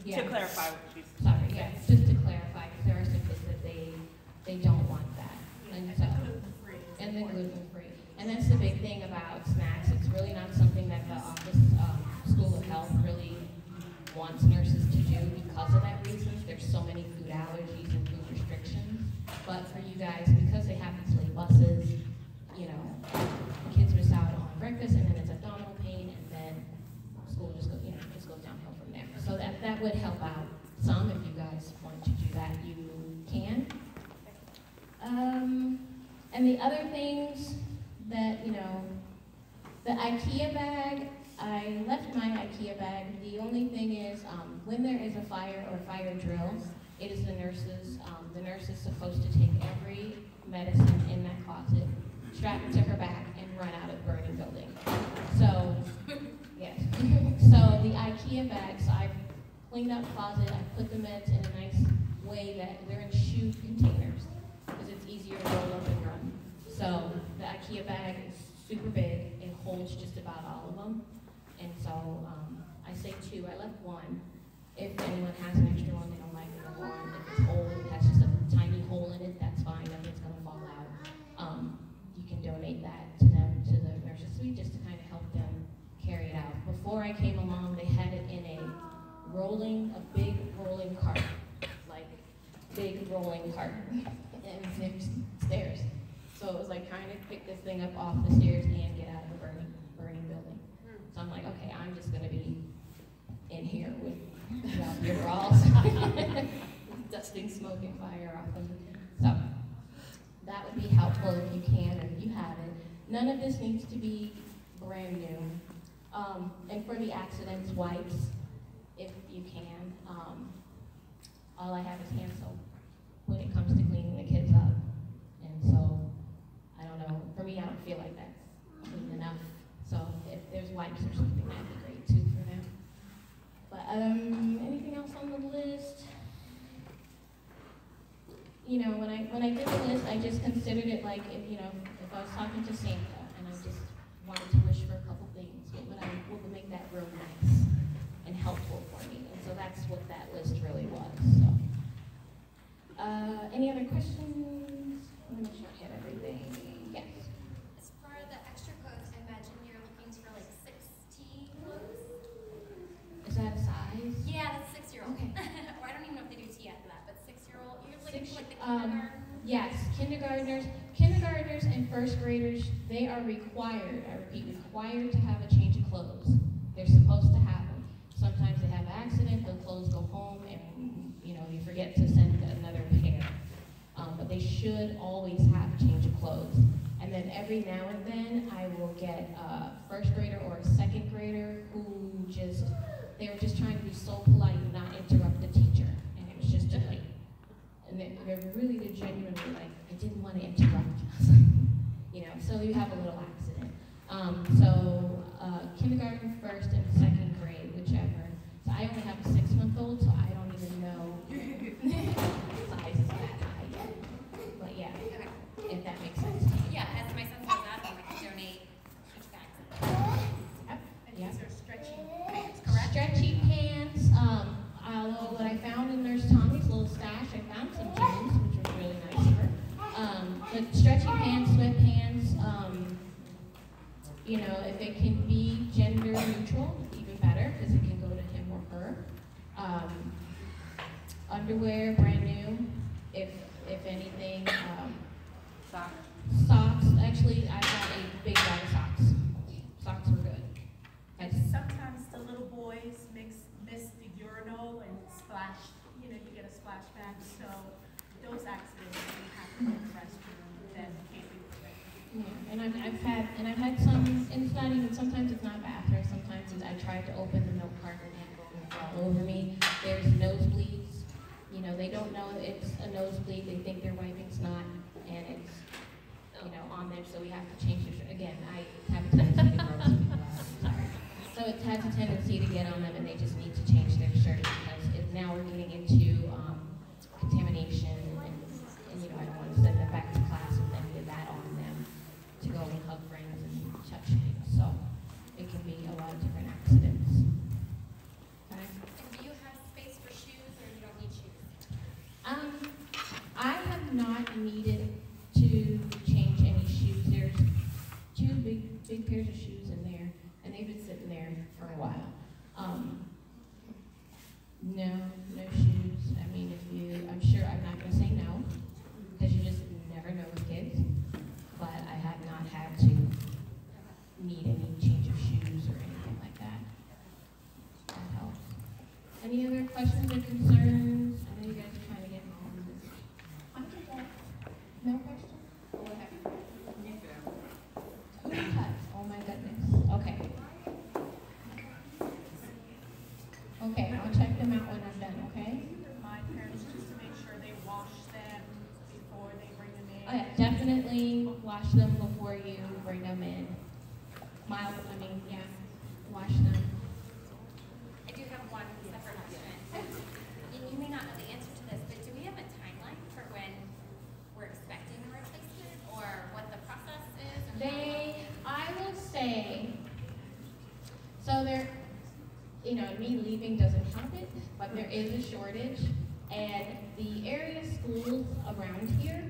S19: to clarify what she's saying.
S15: Yeah, just to clarify, because there are some kids that they don't want that. And so, and the gluten-free. And that's the big thing about snacks. It's really not something that the office, School of Health really wants nurses to do because of that reason. There's so many food allergies and food restrictions. But for you guys, because they have these late buses, you know, the kids miss out on breakfast, and then it's abdominal pain, and then school just goes, you know, just goes downhill from there. So that would help out some. If you guys want to do that, you can. And the other things that, you know, the IKEA bag, I left my IKEA bag. The only thing is, when there is a fire or fire drill, it is the nurses. The nurse is supposed to take every medicine in that closet, strap it to her back, and run out of the burning building. So cleaned up closet. I put the meds in a nice way that they're in shoe containers because it's easier to roll up and run. So the IKEA bag is super big. It holds just about all of them. And so I say 2. I left 1. If anyone has an extra one, they don't like it, or if it's old, it has just a tiny hole in it, that's fine, nothing's gonna fall out. You can donate that to them, to the nurse's suite, just to kind of help them carry it out. Before I came along, they had it in a big rolling cart, like big rolling cart, and there's stairs. So it was like trying to pick this thing up off the stairs and get out of the burning building. So I'm like, okay, I'm just gonna be in here with your brawls, dusting smoke and fire off them. So that would be helpful if you can, or if you have it. None of this needs to be brand new. And for the accidents, wipes, if you can. All I have is hand soap when it comes to cleaning the kids up. And so, I don't know, for me, I don't feel like that's clean enough. So if there's wipes or something, that'd be great too for them. But anything else on the list? You know, when I did the list, I just considered it like if I was talking to Santa and I just wanted to wish for a couple things, what would make that room nice and helpful for me? And so that's what that list really was. So, any other questions? Let me make sure I have everything. Yes.
S20: As for the extra clothes, I imagine you're looking for like 6T clothes.
S15: Is that a size?
S20: Yeah, that's 6-year-old. Okay. Or I don't even know if they do T after that, but 6-year-old. You're looking for like the kindergarten.
S15: Yes, kindergartners and first graders, they are required, I repeat, required to have a change of clothes. They're supposed to have them. Sometimes they have an accident, the clothes go home, and you forget to send another pair. But they should always have a change of clothes. And then every now and then, I will get a first grader or a second grader who they were just trying to be so polite and not interrupt the teacher. And it was just too late. And they're genuinely like, I didn't want to interrupt. So you have a little accident. Kindergarten, first and second grade, whichever. So I only have a 6-month-old, so I don't even know size is that high yet. But yeah, if that makes sense to you.
S20: Yeah, as my son says that, I can donate huge bags.
S15: Yep.
S14: And these are stretchy pants, correct?
S15: Stretchy pants. Although what I found in Nurse Tommy's little stash, I found some jeans, which was really nice of her. But stretchy pants, sweatpants. If it can be gender neutral, even better, because it can go to him or her. Underwear, brand new. If anything.
S18: Socks.
S15: Socks. Actually, I got a big bag of socks. Socks were good.
S14: And sometimes the little boys miss the urinal and splash. You get a splash pad. So those accidents, you have to go to the restroom. That can't be prevented.
S15: Yeah, and I've had some, and it's not even, sometimes it's not bathroom, sometimes I tried to open the milk carton and it's all over me. There's nosebleeds. They don't know it's a nosebleed, they think they're wiping snot, and it's, on there, so we have to change it. Again, I have a tendency to gross people out, sorry. So it has a tendency to get on them, and they just need to change their shirt, because now we're getting into contamination, and I don't want to send them back to class with any of that on them to go and hug friends and touch things. So it can be a lot of different accidents. Okay.
S20: And do you have space for shoes, or you don't need shoes?
S15: I have not needed to change any shoes. There's 2 big pairs of shoes in there, and they've been sitting there for a while. No shoes. I mean, I'm sure I'm not going to say no, because you just never know with kids. But I have not had to need any change of shoes or anything like that. That helps. Any other questions or concerns? I know you guys are trying to get home. No questions? What happened? Who cut? Oh my goodness. Okay. Okay, I'll check them out when I'm done, okay?
S14: Remind parents just to make sure they wash them before they bring them in.
S15: Oh yeah, definitely wash them before you bring them in. Wash them.
S20: I do have one separate question.
S15: So there, you know, me leaving doesn't help it, but there is a shortage, and the area schools around here,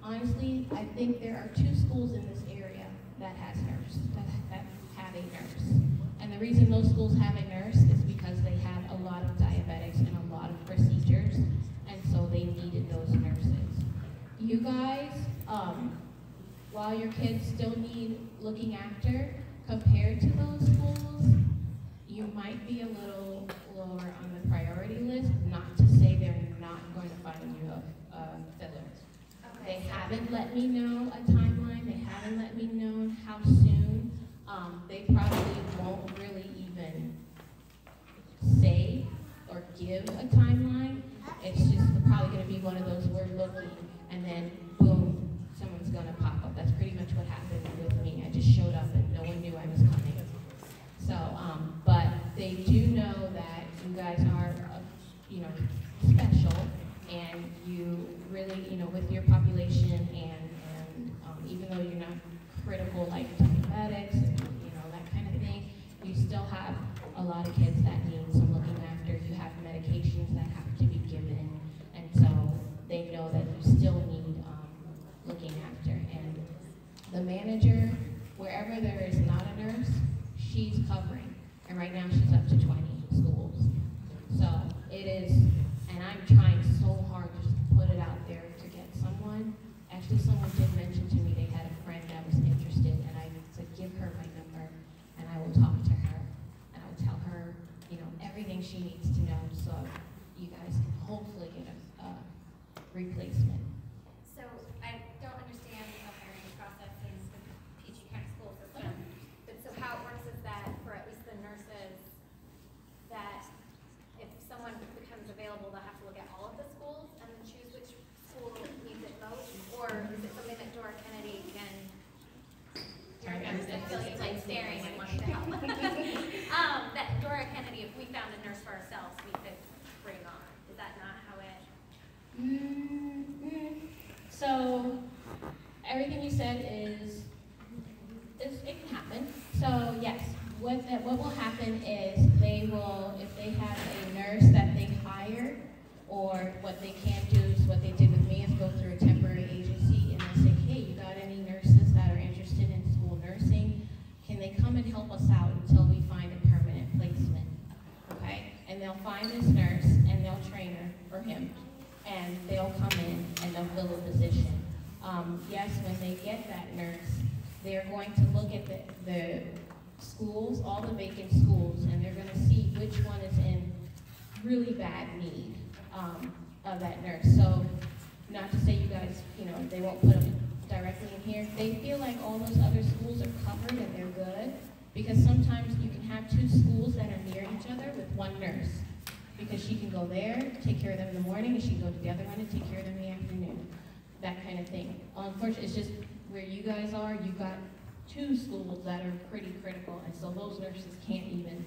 S15: honestly, I think there are 2 schools in this area that has that have a nurse. And the reason those schools have a nurse is because they have a lot of diabetics and a lot of procedures, and so they needed those nurses. You guys, while your kids still need looking after, compared to those schools, you might be a little lower on the priority list, not to say they're not going to find you a filler. They haven't let me know a timeline, they haven't let me know how soon. They probably won't really even say or give a timeline. It's just probably going to be one of those, we're looking, and then boom, someone's going to pop up. That's pretty much what happened with me. I just showed up and no one knew I was coming. So, but they do know that you guys are, you know, special, and you really, you know, with your population and even though you're not critical like diabetics and, you know, that kind of thing, you still have a lot of kids that need some looking after. You have medications that have to be given, and so they know that you still need looking after. And the manager, wherever there is not a nurse, she's covering. And right now she's up to 20 schools. So it is, and I'm trying so hard just to put it out there to get someone. Actually, someone did mention to me they had a friend that was interested, and I said, give her my number, and I will talk to her, and I will tell her, you know, everything she needs to know, so you guys can hopefully get a replacement.
S20: So I don't understand the hiring process in the PG County school system, but so how it works is that for at least the nurses, that if someone becomes available, they'll have to look at all of the schools and then choose which school needs it most, or is it something that Dora Kennedy can? I feel like it's like staring and wanting to help. That Dora Kennedy, if we found a nurse for ourselves, we could bring on. Is that not how it?
S15: So everything you said is it can happen. So yes, what will happen is they will, if they have a nurse that they hire, or what they can do is what they did with me is go through a temporary agency and they'll say, hey, you got any nurses that are interested in school nursing? Can they come and help us out until we find a permanent placement? Okay, and they'll find this nurse and they'll train her or him, and they'll come in and they'll fill a position. Yes, when they get that nurse, they're going to look at the schools, all the vacant schools, and they're going to see which one is in really bad need of that nurse. So, not to say you guys, you know, they won't put them directly in here. They feel like all those other schools are covered and they're good, because sometimes you can have 2 schools that are near each other with one nurse, because she can go there, take care of them in the morning, and she can go to the other one and take care of them in the afternoon. That kind of thing. Unfortunately, it's just where you guys are, you've got 2 schools that are pretty critical, and so those nurses can't even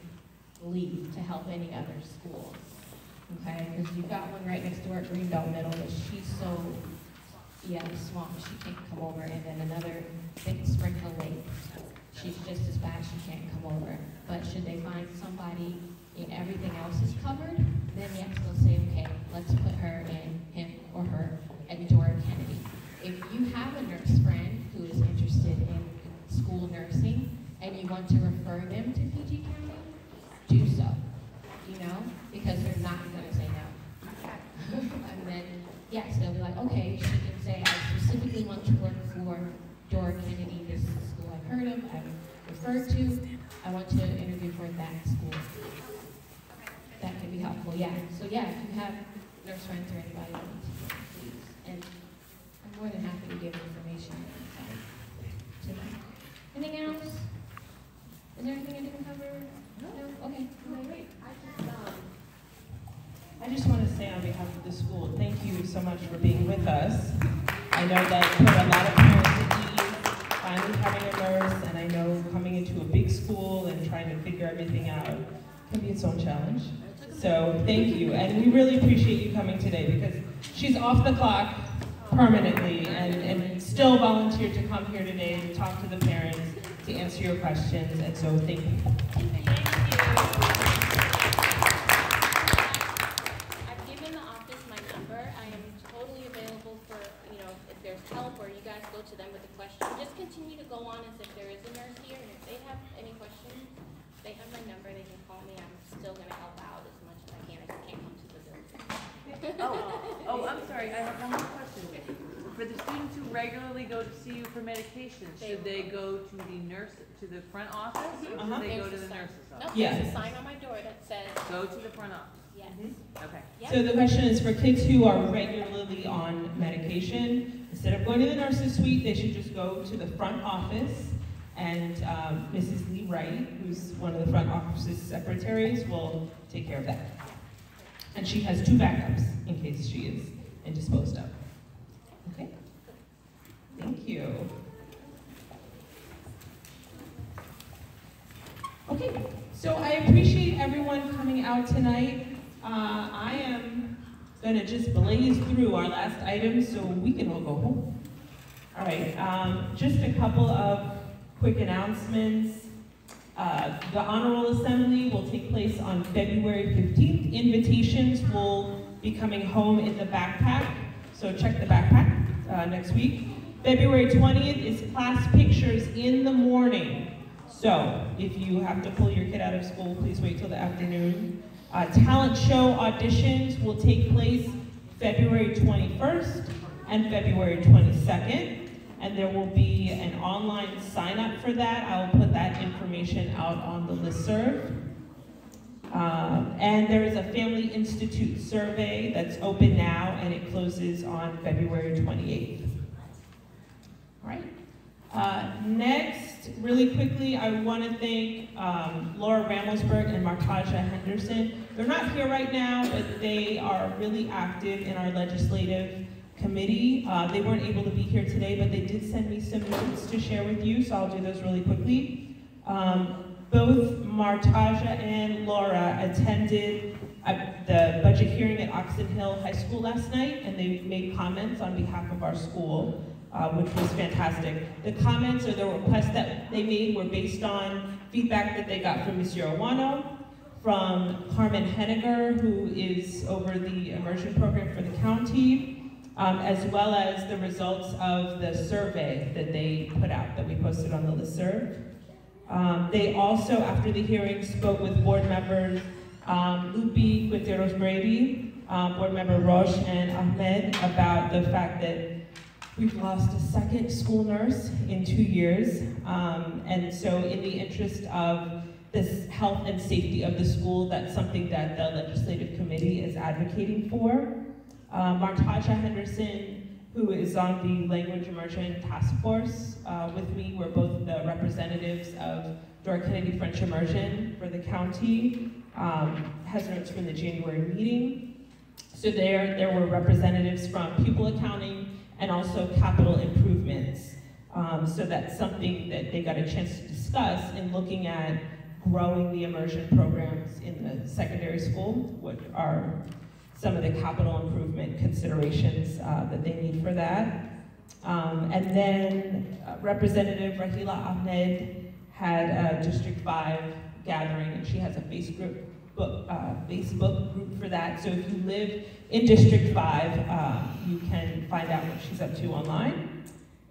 S15: leave to help any other school. Okay, because you've got one right next to her at Greenbelt Middle, but she's so, swamped, she can't come over, and then another, I think it's Sprinkle Lake. She's just as bad, she can't come over. But should they find somebody and everything else is covered, then yes, they'll say, okay, let's put her in, him or her, at Dora Kennedy. If you have a nurse friend who is interested in school nursing and you want to refer them to PG County, do so, you know, because they're not going to say no. And then, yes, they'll be like, okay, she can say, I specifically want to work for Dora Kennedy. This is the school I've heard of, I've referred to. I want to interview for that school. That can be helpful, yeah. So yeah, if you have nurse friends or anybody that needs to, please. And I'm more than happy to give information to them. Anything else? Is there anything I didn't cover? No? Okay. Great.
S2: I just want to say on behalf of the school, thank you so much for being with us. I know that put a lot of parents at ease, finally having a nurse, and I know coming into a big school and trying to figure everything out can be its own challenge. So thank you, and we really appreciate you coming today, because she's off the clock permanently and still volunteered to come here today to talk to the parents, to answer your questions, and so thank you.
S15: I've given the office my number. I am totally available for, you know, if there's help or you guys go to them with a question. Just continue to go on as if there is a nurse here, and if they have any questions, they have my number, they can call me. I'm still going to help out as much as I can. I just can't come to the
S18: I'm sorry, I have one more question. For the students who regularly go to see you for medication, should they go to the nurse, to the front office, or should they go to the nurse's office?
S15: No, there's a sign on my door that says,
S18: Go to the front office.
S15: yes.
S18: Okay.
S2: So the question is for kids who are regularly on medication, instead of going to the nurse's suite, they should just go to the front office, and Mrs. Lee Wright, who's one of the front office's secretaries, will take care of that. And she has 2 backups in case she is indisposed of. Okay? Thank you. Okay, so I appreciate everyone coming out tonight. I am gonna just blaze through our last item so we can all go home. All right, just a couple of quick announcements. The Honor Roll Assembly will take place on February 15th. Invitations will be coming home in the backpack, so check the backpack next week. February 20th is class pictures in the morning. So if you have to pull your kid out of school, please wait till the afternoon. Talent show auditions will take place February 21st and February 22nd. And there will be an online sign up for that. I will put that information out on the listserv. And there is a Family Institute survey that's open now, and it closes on February 28th. All right. Next, really quickly, I want to thank Laura Ramosberg and Martaja Henderson. They're not here right now, but they are really active in our legislative committee. They weren't able to be here today, but they did send me some notes to share with you, so I'll do those really quickly. Both Martaja and Laura attended the budget hearing at Oxon Hill High School last night, and they made comments on behalf of our school, which was fantastic. The comments or the requests that they made were based on feedback that they got from Monsieur Owano, from Carmen Henniger, who is over the immersion program for the county, as well as the results of the survey that they put out, that we posted on the listserv. They also, after the hearing, spoke with board members Lupi Quinteros Brady, board member Roche, and Ahmed about the fact that we've lost a second school nurse in 2 years. And so in the interest of this health and safety of the school, that's something that the legislative committee is advocating for. Martaja Henderson, who is on the Language Immersion Task Force with me, we're both the representatives of Dora Kennedy French Immersion for the county, has notes from the January meeting. So there were representatives from pupil accounting and also capital improvements. So that's something that they got a chance to discuss in looking at growing the immersion programs in the secondary school, what are some of the capital improvement considerations that they need for that. And then Representative Rahila Ahmed had a District 5 gathering, and she has a Facebook group for that. So if you live in District 5, you can find out what she's up to online.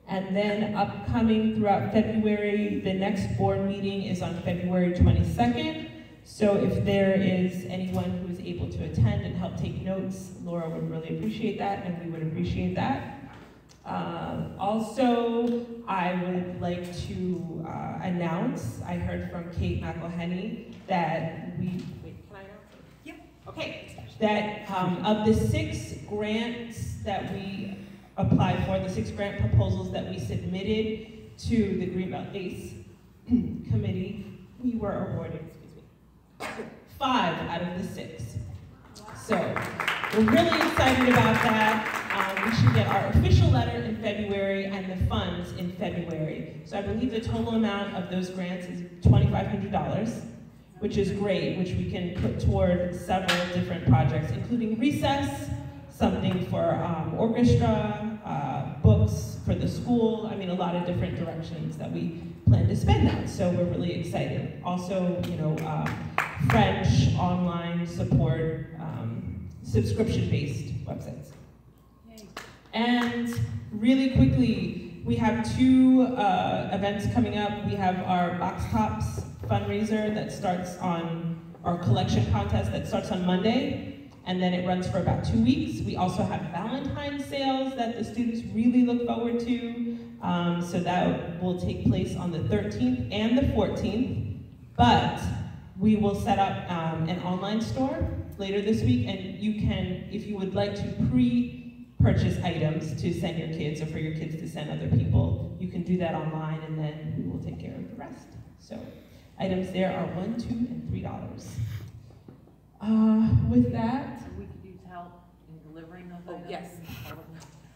S2: And then upcoming throughout February, the next board meeting is on February 22nd. So if there is anyone who is able to attend and help take notes, Laura would really appreciate that, and we would appreciate that. Also, I would like to announce, I heard from Kate McElhenney that wait, can I announce it? Yep. Okay. That of the 6 grants that we applied for, the 6 grant proposals that we submitted to the Greenbelt ACE committee, we were awarded, 5 out of the 6. So we're really excited about that. We should get our official letter in February and the funds in February. So I believe the total amount of those grants is $2,500, which is great, which we can put toward several different projects, including recess, something for orchestra, books for the school. I mean, in a lot of different directions that we plan to spend that. So we're really excited. Also, French online support, subscription-based websites.
S18: Yay.
S2: And really quickly, we have two events coming up. We have our Box Tops fundraiser that starts on, our collection contest that starts on Monday, and then it runs for about 2 weeks. We also have Valentine's sales that the students really look forward to. So that will take place on the 13th and the 14th, but we will set up an online store later this week, and you can, if you would like to pre-purchase items to send your kids or for your kids to send other people, you can do that online, and then we will take care of the rest. So items there are $1, $2, and $3. With that,
S18: So we could use help in delivering those items?
S3: Yes.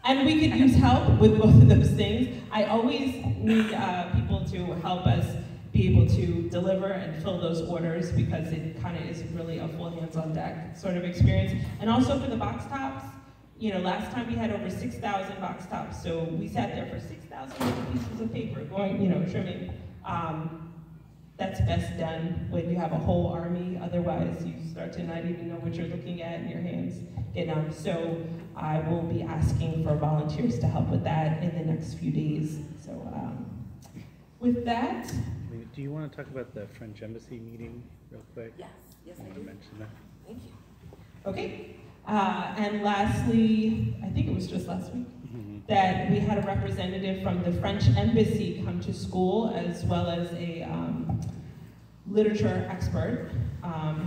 S2: and we could use help with both of those things. I always need people to help us be able to deliver and fill those orders, because it kind of is really a full hands-on deck sort of experience. And also for the box tops, last time we had over 6,000 box tops, so we sat there for 6,000 pieces of paper going, trimming. That's best done when you have a whole army. Otherwise, you start to not even know what you're looking at, and your hands get numb. So I will be asking for volunteers to help with that in the next few days. So with that.
S4: Do you want to talk about the French Embassy meeting real quick?
S3: Yes, I
S4: want
S3: do.
S4: to mention that.
S3: Thank you.
S2: Okay. And lastly, I think it was just last week, that we had a representative from the French Embassy come to school, as well as a literature expert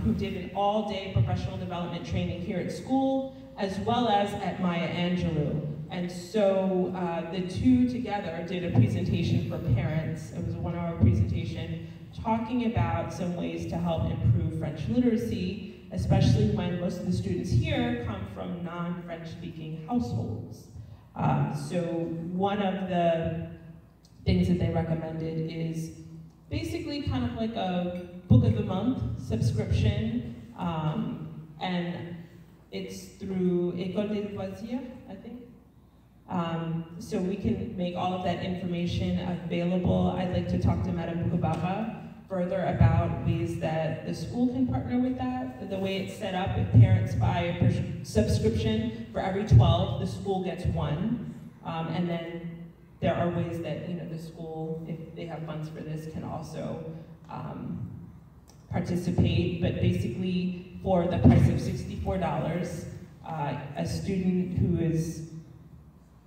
S2: who did an all-day professional development training here at school, as well as at Maya Angelou. And so the two together did a presentation for parents. It was a 1-hour presentation talking about some ways to help improve French literacy, especially when most of the students here come from non-French speaking households. So one of the things that they recommended is basically kind of like a book of the month subscription, and it's through École des Loisirs, I think. So we can make all of that information available. I'd like to talk to Madame Kubaba further about ways that the school can partner with that. The way it's set up, if parents buy a subscription, for every 12, the school gets 1. And then there are ways that the school, if they have funds for this, can also participate. But basically, for the price of $64, a student who is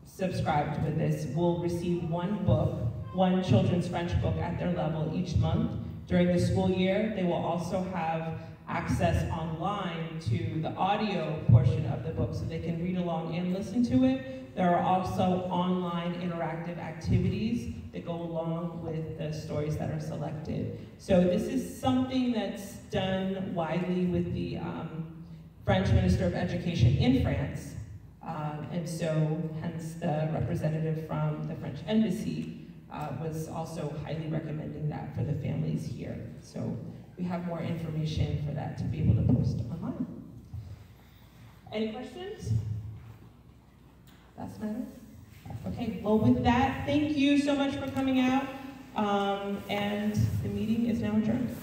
S2: subscribed with this will receive 1 book, 1 children's French book at their level each month. During the school year, they will also have access online to the audio portion of the book, so they can read along and listen to it. There are also online interactive activities that go along with the stories that are selected. So this is something that's done widely with the French Minister of Education in France. And so hence the representative from the French Embassy was also highly recommending that for the families here. So we have more information for that to be able to post online. Any questions? Last minute? Okay, well with that, thank you so much for coming out, and the meeting is now adjourned.